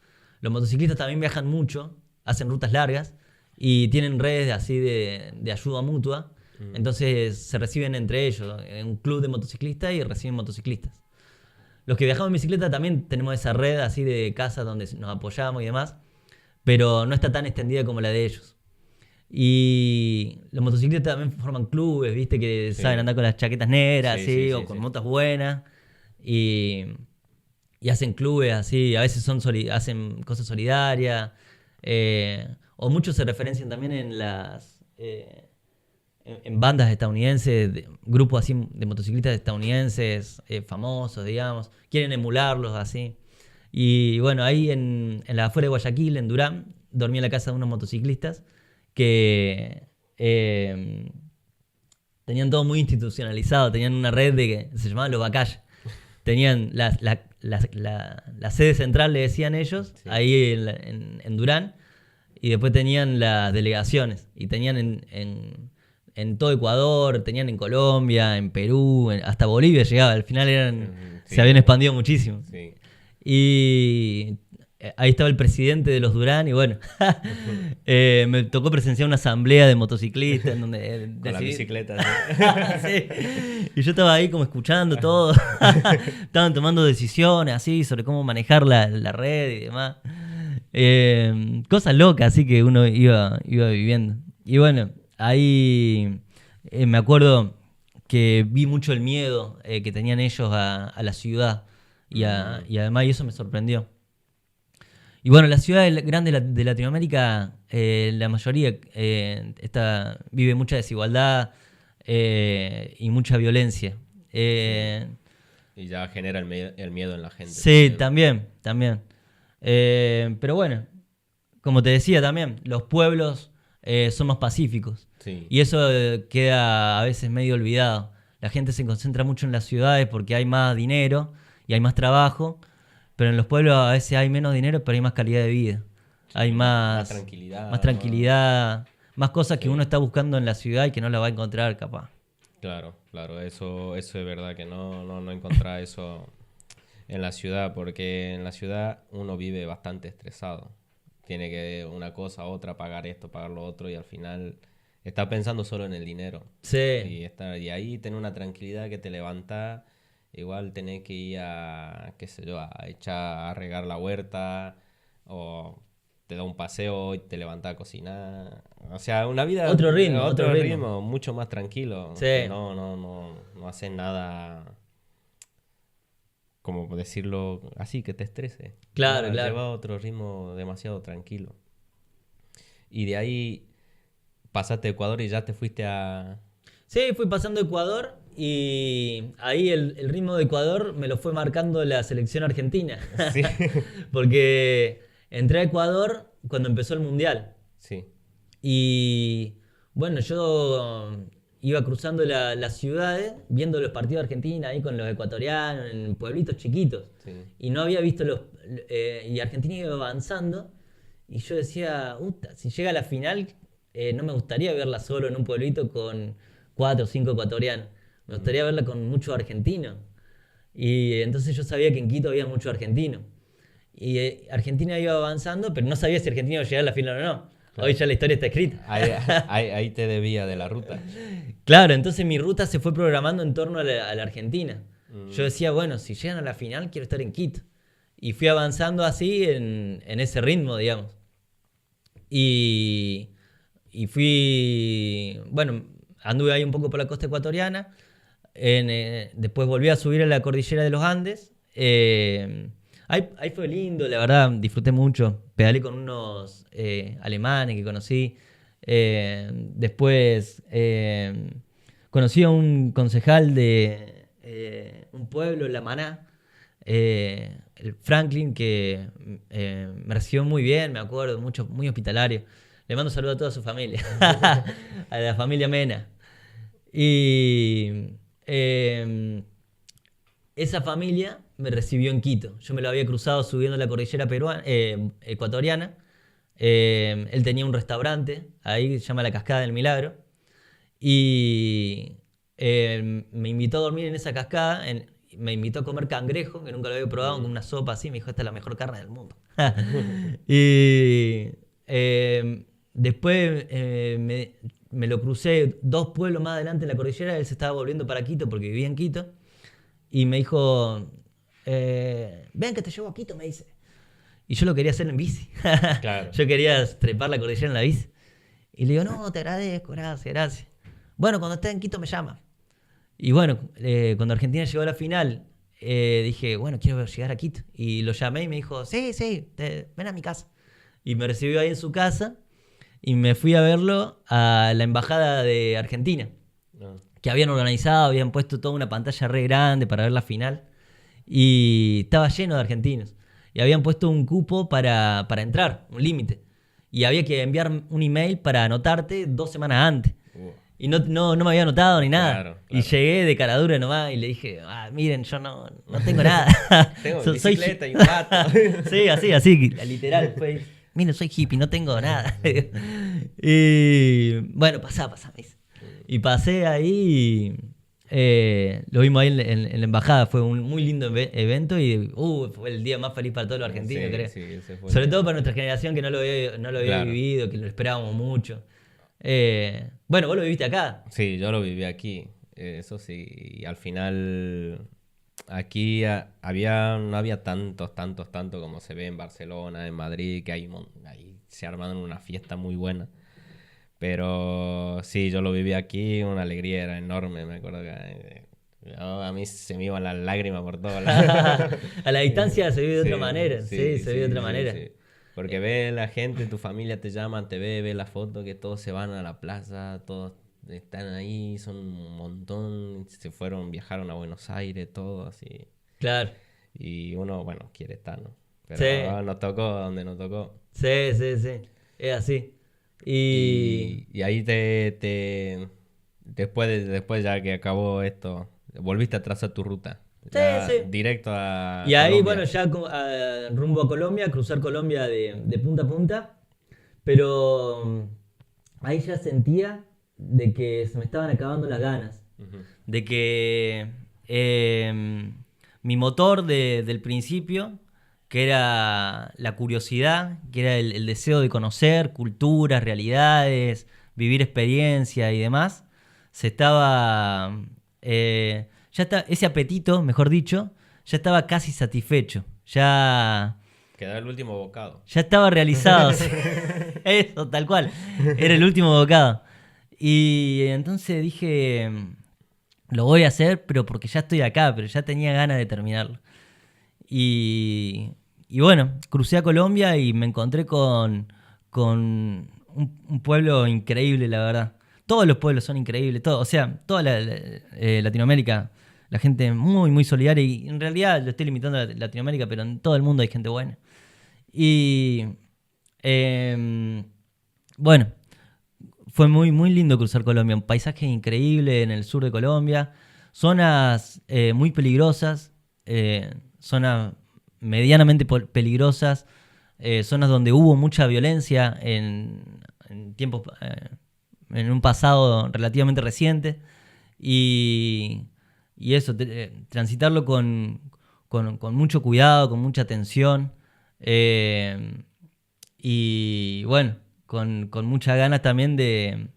Los motociclistas también viajan mucho, hacen rutas largas y tienen redes así de ayuda mutua. Entonces se reciben entre ellos, en un club de motociclistas, y reciben motociclistas. Los que viajamos en bicicleta también tenemos esa red así de casas donde nos apoyamos y demás, pero no está tan extendida como la de ellos. Y los motociclistas también forman clubes, viste, que saben andar con las chaquetas negras, o con motos buenas, y hacen clubes así, a veces hacen cosas solidarias, o muchos se referencian también en bandas estadounidenses, grupos así de motociclistas estadounidenses famosos, digamos, quieren emularlos así. Y bueno, ahí en la afuera de Guayaquil, en Durán, dormí en la casa de unos motociclistas que tenían todo muy institucionalizado, tenían una red que se llamaba Los Bacallas. Tenían la sede central, le decían ellos, ahí en Durán, y después tenían las delegaciones, y tenían en todo Ecuador, tenían en Colombia, en Perú, hasta Bolivia llegaba. Al final se habían expandido muchísimo. Sí. Y ahí estaba el presidente de los Durán y bueno, me tocó presenciar una asamblea de motociclistas en donde Con la bicicleta. Sí. Y yo estaba ahí como escuchando todo. Estaban tomando decisiones así sobre cómo manejar la red y demás. Cosas locas así que uno iba viviendo. Y bueno, ahí me acuerdo que vi mucho el miedo que tenían ellos a la ciudad y además y eso me sorprendió. Y bueno, las ciudades grandes de Latinoamérica, la mayoría vive mucha desigualdad y mucha violencia. Y ya genera el miedo en la gente. Sí, también. Pero bueno, como te decía también, los pueblos son más pacíficos. Sí. Y eso queda a veces medio olvidado. La gente se concentra mucho en las ciudades porque hay más dinero y hay más trabajo, pero en los pueblos a veces hay menos dinero, pero hay más calidad de vida. Hay más tranquilidad, más cosas que uno está buscando en la ciudad y que no la va a encontrar capaz. Claro, eso es verdad que no encontrar eso en la ciudad, porque en la ciudad uno vive bastante estresado. Tiene que una cosa, otra, pagar esto, pagar lo otro y al final está pensando solo en el dinero. Sí. Y ahí tener una tranquilidad que te levanta, igual tenés que ir a, qué sé yo, a regar la huerta o te da un paseo y te levantas a cocinar. O sea, una vida... Otro ritmo. mucho más tranquilo. Sí. No haces nada, como decirlo así, que te estrese. Claro. Lleva otro ritmo demasiado tranquilo. Y de ahí pasaste a Ecuador y ya te fuiste a... Sí, fui pasando Ecuador y ahí el ritmo de Ecuador me lo fue marcando la selección argentina. Sí. Porque entré a Ecuador cuando empezó el Mundial. Sí. Y bueno, yo iba cruzando las ciudades, viendo los partidos de Argentina ahí con los ecuatorianos, en pueblitos chiquitos. Sí. Y no había visto y Argentina iba avanzando. Y yo decía, si llega a la final, no me gustaría verla solo en un pueblito con 4 o 5 ecuatorianos. Me gustaría verla con muchos argentinos. Y entonces yo sabía que en Quito había muchos argentinos. Y Argentina iba avanzando, pero no sabía si Argentina iba a llegar a la final o no. Claro. Hoy ya la historia está escrita. Ahí te debía de la ruta. Claro, entonces mi ruta se fue programando en torno a la Argentina. Yo decía, bueno, si llegan a la final quiero estar en Quito. Y fui avanzando así en ese ritmo, digamos. Y fui, bueno, anduve ahí un poco por la costa ecuatoriana. Después volví a subir a la cordillera de los Andes. Ahí fue lindo, la verdad, disfruté mucho. Pedalé con unos alemanes que conocí. Después conocí a un concejal de un pueblo, La Maná, el Franklin, que me recibió muy bien, me acuerdo, muy hospitalario. Le mando saludos a toda su familia, a la familia Mena. Y esa familia me recibió en Quito. Yo me lo había cruzado subiendo la cordillera ecuatoriana. Él tenía un restaurante ahí que se llama La Cascada del Milagro. Y me invitó a dormir en esa cascada. Me invitó a comer cangrejo, que nunca lo había probado, con una sopa así. Me dijo, esta es la mejor carne del mundo. Y después me lo crucé 2 pueblos más adelante en la cordillera. Él se estaba volviendo para Quito porque vivía en Quito. Y me dijo, ven que te llevo a Quito, me dice. Y yo lo quería hacer en bici. Claro. Yo quería trepar la cordillera en la bici. Y le digo, no, te agradezco, gracias. Bueno, cuando estés en Quito me llamas. Y bueno, cuando Argentina llegó a la final, dije, bueno, quiero llegar a Quito. Y lo llamé y me dijo, sí, ven a mi casa. Y me recibió ahí en su casa y me fui a verlo a la embajada de Argentina. No. Que habían organizado, habían puesto toda una pantalla re grande para ver la final. Y estaba lleno de argentinos. Y habían puesto un cupo para entrar, un límite. Y había que enviar un email para anotarte 2 semanas antes. Y no me había anotado ni nada. Claro. Y llegué de cara dura nomás y le dije, miren, yo no tengo nada. Tengo bicicleta y un gato. Sí, así, literal. Miren, soy hippie, no tengo nada. Y bueno, pasá, me dice. Y pasé ahí lo vimos ahí en la embajada. Fue un muy lindo evento y fue el día más feliz para todos los argentinos, Sí, creo. sí, ese fue Sobre todo para nuestra generación que no lo había Claro. vivido, que lo esperábamos mucho. Bueno, vos lo viviste acá. Sí, yo lo viví aquí, eso sí, y al final aquí no había tantos como se ve en Barcelona, en Madrid, que ahí se armaron una fiesta muy buena. Pero sí, yo lo viví aquí, una alegría era enorme, me acuerdo que a mí se me iban las lágrimas por todos lados. A la distancia se vive de otra Sí, manera. Sí, se vive de otra sí, manera. sí. Porque ve la gente, tu familia te llaman, te ve la foto, que todos se van a la plaza, todos están ahí, son un montón, viajaron a Buenos Aires, todos así. Claro. Y uno, bueno, quiere estar, ¿no? Pero Sí. nos tocó donde nos tocó. Sí, sí, sí. Es así. Y Y ahí después ya que acabó esto, volviste a trazar tu ruta. sí, Ya sí. directo a Y ahí, Colombia. bueno, ya rumbo a Colombia, cruzar Colombia de punta a punta. Pero ahí ya sentía de que se me estaban acabando las ganas. Ujú. De que mi motor del principio, que era la curiosidad, que era el deseo de conocer culturas, realidades, vivir experiencia y demás, se estaba... ya está, ese apetito, mejor dicho, ya estaba casi satisfecho. Quedaba el último bocado. Ya estaba realizado. Sí. Eso, tal cual. Era el último bocado. Y entonces dije, lo voy a hacer, pero porque ya estoy acá, pero ya tenía ganas de terminarlo. Y, y bueno, crucé a Colombia y me encontré con un pueblo increíble, la verdad. Todos los pueblos son increíbles, todo, o sea, toda Latinoamérica, la gente muy, muy solidaria. Y en realidad lo estoy limitando a Latinoamérica, pero en todo el mundo hay gente buena. Y bueno, fue muy, muy lindo cruzar Colombia. Un paisaje increíble en el sur de Colombia. Zonas muy peligrosas. Zonas medianamente peligrosas. Zonas donde hubo mucha violencia en tiempos... en un pasado relativamente reciente. Y, y eso, transitarlo con mucho cuidado, con mucha atención. Y bueno, con muchas ganas también de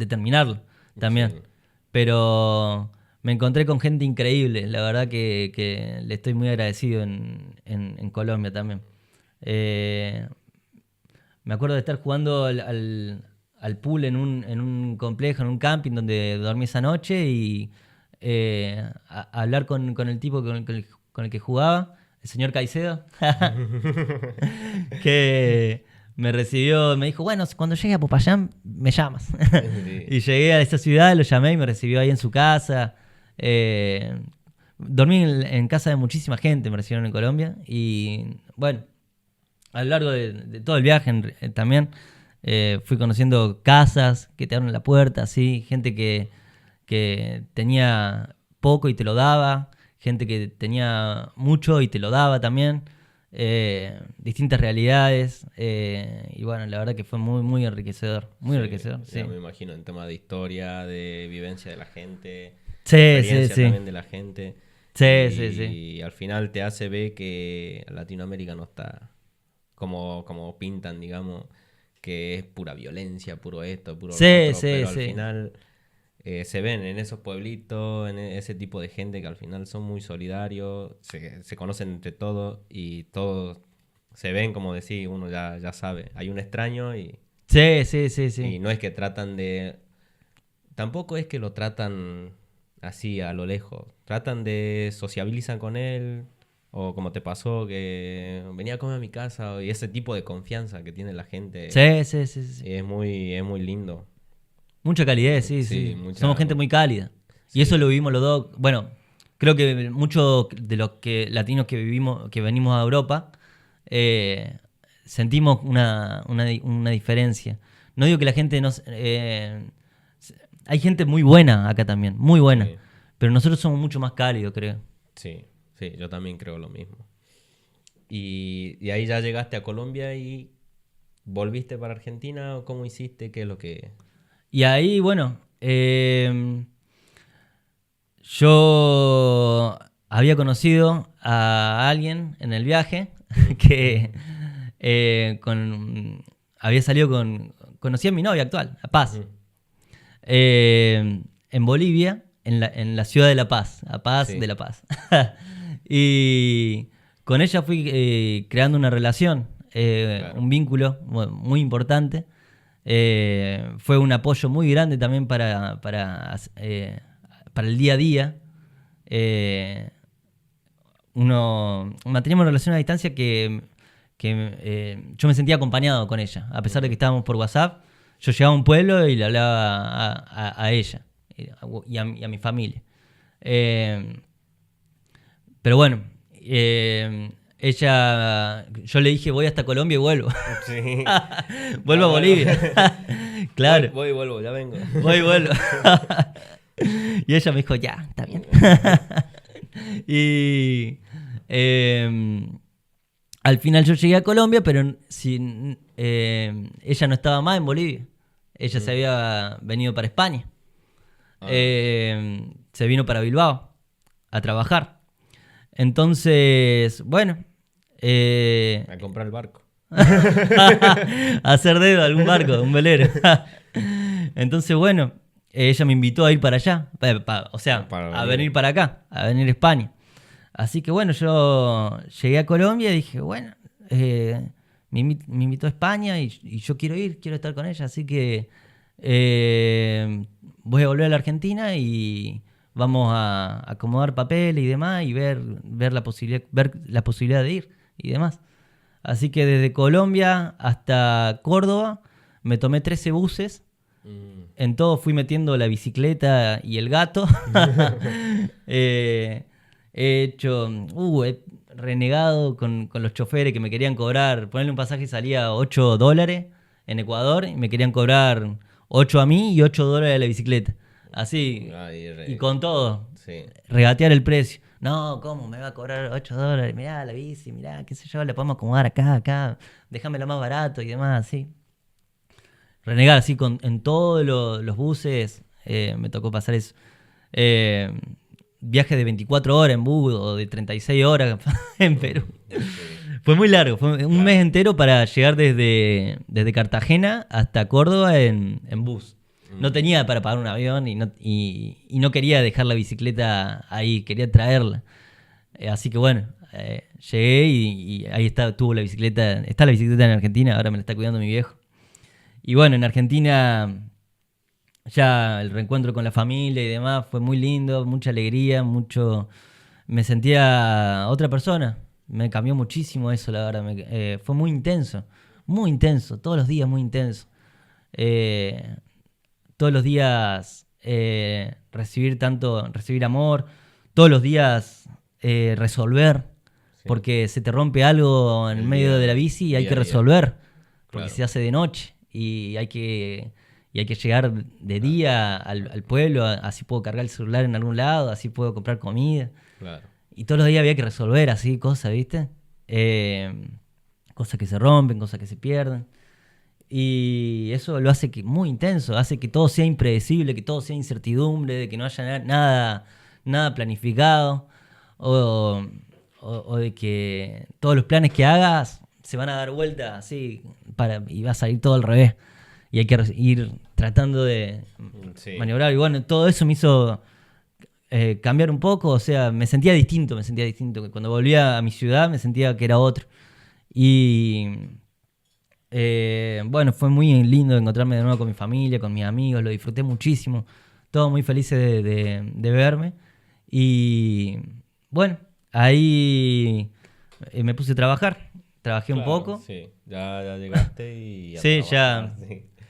terminarlo, también. Sí. Pero me encontré con gente increíble, la verdad que le estoy muy agradecido en Colombia también. Eh, Me acuerdo de estar jugando al pool en un complejo, en un camping donde dormí esa noche y hablar con el tipo con el que jugaba, el señor Caicedo, que me recibió, me dijo, bueno, cuando llegue a Popayán me llamas. Sí. Y llegué a esa ciudad, lo llamé y me recibió ahí en su casa. Dormí en casa de muchísima gente, me recibieron en Colombia. Y bueno, a lo largo de todo el viaje también fui conociendo casas que te abren la puerta, así, gente que tenía poco y te lo daba, gente que tenía mucho y te lo daba también, distintas realidades, y bueno, la verdad que fue muy, muy enriquecedor, muy Sí, enriquecedor, sí. ya me imagino en tema de historia, de vivencia de la gente, Sí, experiencia sí, también de la gente. sí, y, sí, sí. y al final te hace ver que Latinoamérica no está como pintan, digamos, que es pura violencia, puro esto, puro lo Sí, otro, sí, pero al sí. final se ven en esos pueblitos, en ese tipo de gente que al final son muy solidarios, se conocen entre todos y todos se ven, como decís, uno ya sabe, hay un extraño Sí, sí, sí, y sí. no es que tratan de... Tampoco es que lo tratan así a lo lejos. Tratan de sociabilizar con él. O como te pasó, que venía a comer a mi casa. Y ese tipo de confianza que tiene la gente Sí, sí, sí, sí. es muy lindo. Mucha calidez, sí, Sí, sí. mucha... Somos gente muy cálida. Y eso Sí, lo vivimos los dos. Bueno, creo que muchos de los latinos que vivimos, que venimos a Europa, eh, sentimos una diferencia. No digo que la gente no... hay gente muy buena acá también, muy buena. sí, Pero nosotros somos mucho más cálidos, creo. sí, sí, yo también creo lo mismo. Y ahí ya llegaste a Colombia y volviste para Argentina. ¿O cómo hiciste? ¿Qué es lo que...? Y ahí, bueno, Yo había conocido a alguien en el viaje que había salido conocí a mi novia actual, a Paz, en Bolivia, en la ciudad de La Paz, a Paz Sí. de La Paz. Y con ella fui creando una relación, Claro. un vínculo muy importante. Fue un apoyo muy grande también para el día a día. Manteníamos una relación a distancia que yo me sentía acompañado con ella. A pesar de que estábamos por WhatsApp, yo llegaba a un pueblo y le hablaba a ella y a mi familia. Pero bueno, yo le dije voy hasta Colombia y vuelvo. Sí. Vuelvo a Bolivia. Claro. Voy y vuelvo, ya vengo. Voy y vuelvo. Y ella me dijo, ya, está bien. Y al final yo llegué a Colombia, pero ella no estaba más en Bolivia. Ella se había venido para España. Se vino para Bilbao a trabajar. Entonces, bueno. A comprar el barco. A hacer dedo a algún barco, un velero. Entonces, bueno, ella me invitó a ir para allá. O sea, a venir para acá, a venir a España. Así que bueno, yo llegué a Colombia y dije, bueno, me invitó a España y yo quiero estar con ella. Así que voy a volver a la Argentina y vamos a acomodar papeles y demás y ver la posibilidad de ir y demás. Así que desde Colombia hasta Córdoba me tomé 13 buses. En todo fui metiendo la bicicleta y el gato. He renegado con los choferes que me querían cobrar. Ponerle un pasaje salía $8 en Ecuador y me querían cobrar 8 a mí y $8 a la bicicleta. Así, y con todo. Sí. Regatear el precio. No, ¿cómo? Me va a cobrar $8. Mirá la bici, mirá, qué sé yo, la podemos acomodar acá. Déjamela más barato y demás, así. Renegar así en todos los buses. Me tocó pasar eso. Viaje de 24 horas en bus o de 36 horas en Perú. Fue muy largo, fue un mes entero para llegar desde Cartagena hasta Córdoba en bus. No tenía para pagar un avión y no quería dejar la bicicleta ahí, quería traerla. Así que bueno, llegué y ahí estuvo la bicicleta. Está la bicicleta en Argentina, ahora me la está cuidando mi viejo. Y bueno, en Argentina ya el reencuentro con la familia y demás fue muy lindo, mucha alegría, me sentía otra persona. Me cambió muchísimo eso, la verdad. Fue muy intenso, todos los días muy intenso. Todos los días recibir amor, todos los días resolver, porque se te rompe algo en medio de la bici y hay que resolver, porque se hace de noche y hay que llegar de día al pueblo, así puedo cargar el celular en algún lado, así puedo comprar comida. Claro. Y todos los días había que resolver así cosas, ¿viste? Cosas que se rompen, cosas que se pierden. Y eso lo hace muy intenso, hace que todo sea impredecible, que todo sea incertidumbre, de que no haya nada planificado, o de que todos los planes que hagas se van a dar vuelta así y va a salir todo al revés. Y hay que ir tratando de maniobrar. Y bueno, todo eso me hizo cambiar un poco, o sea, me sentía distinto. Cuando volvía a mi ciudad me sentía que era otro. Y bueno, fue muy lindo encontrarme de nuevo con mi familia, con mis amigos, lo disfruté muchísimo. Todos muy felices de verme. Y bueno, ahí me puse a trabajar. Trabajé un poco. Sí, ya llegaste y...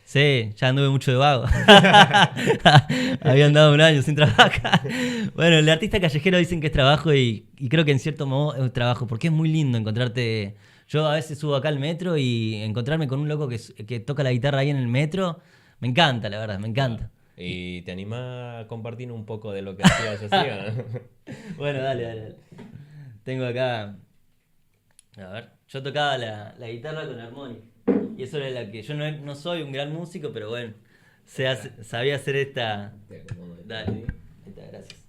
Sí, ya anduve mucho de vago. Había andado un año sin trabajar. Bueno, el artista callejero dicen que es trabajo y creo que en cierto modo es trabajo, porque es muy lindo encontrarte. Yo a veces subo acá al metro y encontrarme con un loco que toca la guitarra ahí en el metro, me encanta, la verdad, me encanta. ¿Y te anima a compartir un poco de lo que hacías así o no? Bueno, dale. Tengo acá... A ver, yo tocaba la guitarra con armónica. Y eso era la que... Yo no soy un gran músico, pero bueno, sabía hacer esta... Dale, gracias.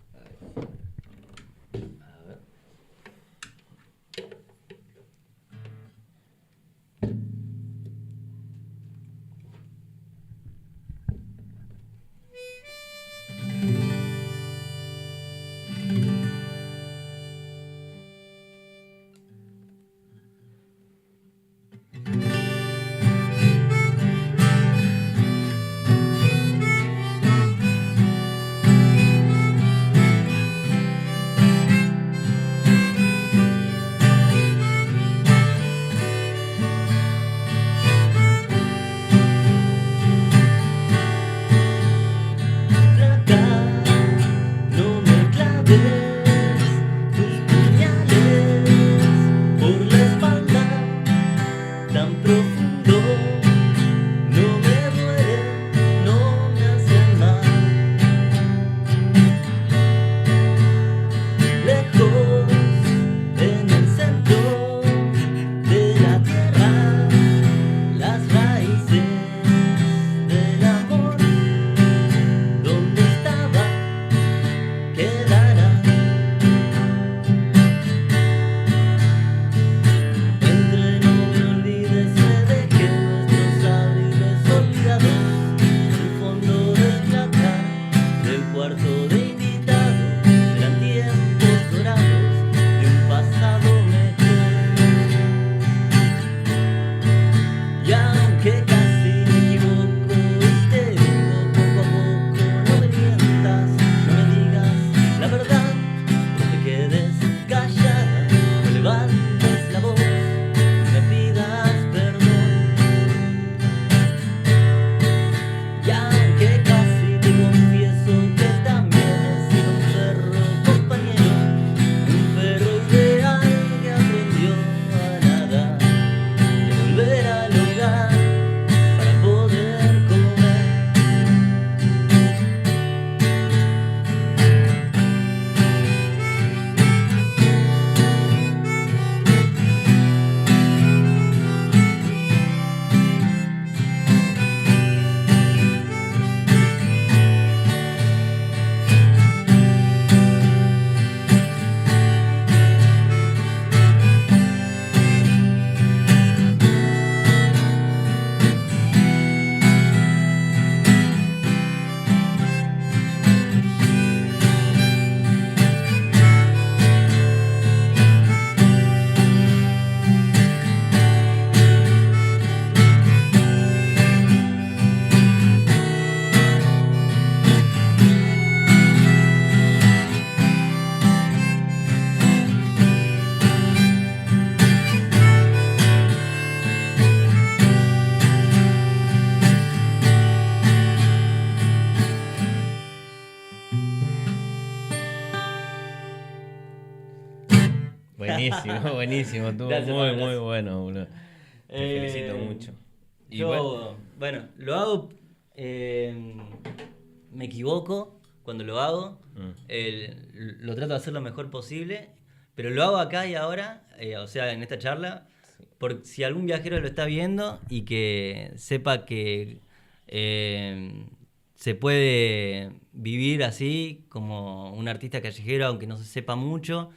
tan profundo, no me duele, no me hace mal. Lejos en el centro de la tierra, las raíces del amor, donde estaba, quedará. Entre no me olvides, me dejé nuestros abriles olvidados, el fondo del placar, del cuarto de invitados, eran tiempos dorados de un pasado mejor. Y aunque casi me equivoco y te digo poco a poco, no me mientas, no me digas la verdad, no te quedes callada, no levantes la voz, me pidas perdón. Y aunque casi te confieso que también he sido un perro compañero, un perro ideal que aprendió a nadar y a volver al hogar para poder comer. Buenísimo, buenísimo. Estuvo Gracias, muy, Pablo, muy bueno, boludo. Te felicito Eh, mucho. Y Yo, bueno, lo hago, me equivoco cuando lo hago, lo trato de hacer lo mejor posible, pero lo hago acá y ahora, o sea, en esta charla, por si algún viajero lo está viendo y que sepa que se puede vivir así como un artista callejero, aunque no se sepa mucho,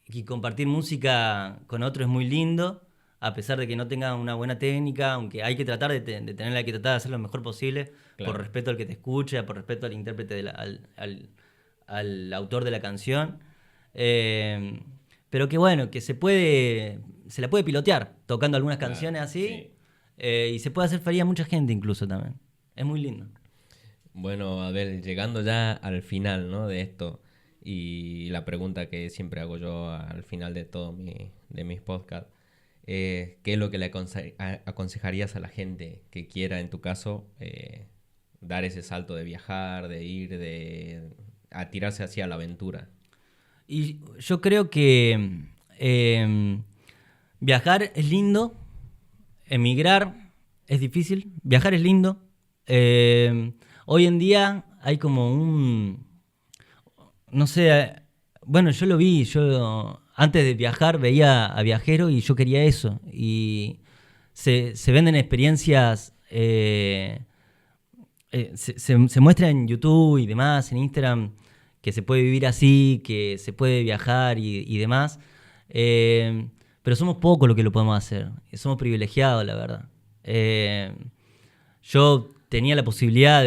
y compartir música con otro es muy lindo, a pesar de que no tenga una buena técnica, aunque hay que tratar de tenerla, hay que tratar de hacer lo mejor posible, Claro. por respeto al que te escucha, por respeto al intérprete, al autor de la canción. Pero que bueno, que se la puede pilotear, tocando algunas Claro, canciones así, sí. y se puede hacer feliz a mucha gente incluso también. Es muy lindo. Bueno, Abel, llegando ya al final, ¿no? de esto, y la pregunta que siempre hago yo al final de de mis podcasts, ¿qué es lo que le aconsejarías a la gente que quiera, en tu caso, dar ese salto de viajar, de ir, a tirarse hacia la aventura? Y yo creo que viajar es lindo, emigrar es difícil, viajar es lindo. Hoy en día hay como no sé, bueno, yo lo vi, yo antes de viajar veía a viajeros y yo quería eso. Y se venden experiencias, se muestra en YouTube y demás, en Instagram, que se puede vivir así, que se puede viajar y demás. Pero somos pocos los que lo podemos hacer. Somos privilegiados, la verdad. Yo tenía la posibilidad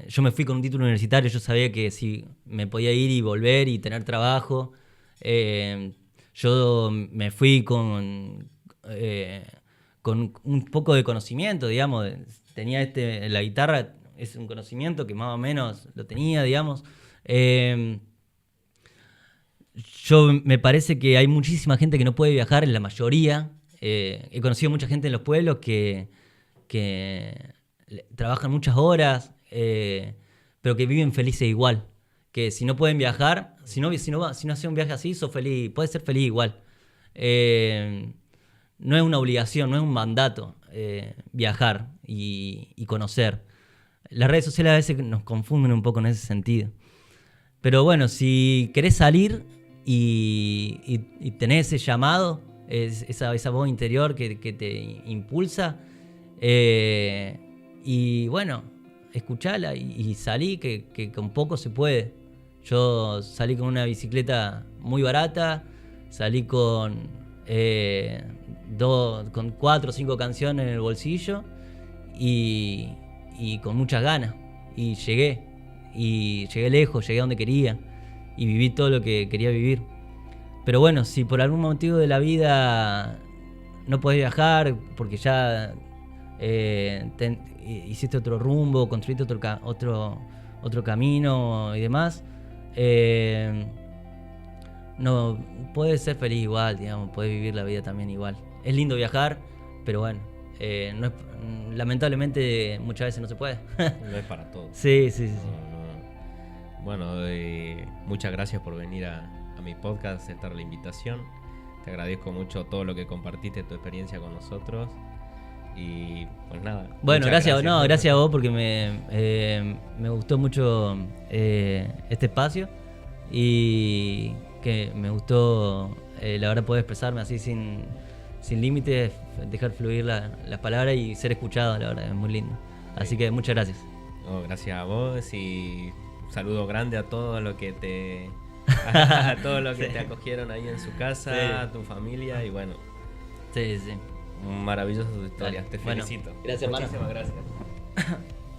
yo me fui con un título universitario, yo sabía que si me podía ir y volver y tener trabajo. Yo me fui con un poco de conocimiento, digamos. Tenía la guitarra, es un conocimiento que más o menos lo tenía, digamos. Yo me parece que hay muchísima gente que no puede viajar, en la mayoría. He conocido mucha gente en los pueblos que trabajan muchas horas, pero que viven felices igual. Que si no pueden viajar, si no hacen un viaje así, sos feliz, puedes ser feliz igual. no es una obligación, no es un mandato viajar y conocer. Las redes sociales a veces nos confunden un poco en ese sentido. Pero bueno, si querés salir y tenés ese llamado, esa voz interior que te impulsa, y bueno, escuchala y salí, que con poco se puede. Yo salí con una bicicleta muy barata, salí con 4 o 5 canciones en el bolsillo y con muchas ganas. Y llegué lejos, llegué a donde quería y viví todo lo que quería vivir. Pero bueno, si por algún motivo de la vida no podés viajar porque ya hiciste otro rumbo, construiste otro camino y demás, no puedes ser feliz igual, digamos, puedes vivir la vida también igual. Es lindo viajar, pero bueno, no es, lamentablemente muchas veces no se puede. No es para todos. Sí. No. Bueno, muchas gracias por venir a mi podcast, aceptar la invitación. Te agradezco mucho todo lo que compartiste, tu experiencia con nosotros. Y pues nada. Bueno, gracias a vos porque me gustó mucho este espacio y que me gustó, la verdad, poder expresarme así sin límites, dejar fluir las palabras y ser escuchado, la verdad, es muy lindo. Así que muchas gracias. No, gracias a vos y un saludo grande a todos los que te te acogieron ahí en su casa, a tu familia y bueno. Sí. Maravillosa tu historia, Dale. te felicito. Bueno, gracias, muchísimas gracias.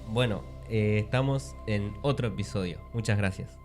Bueno, estamos en otro episodio. Muchas gracias.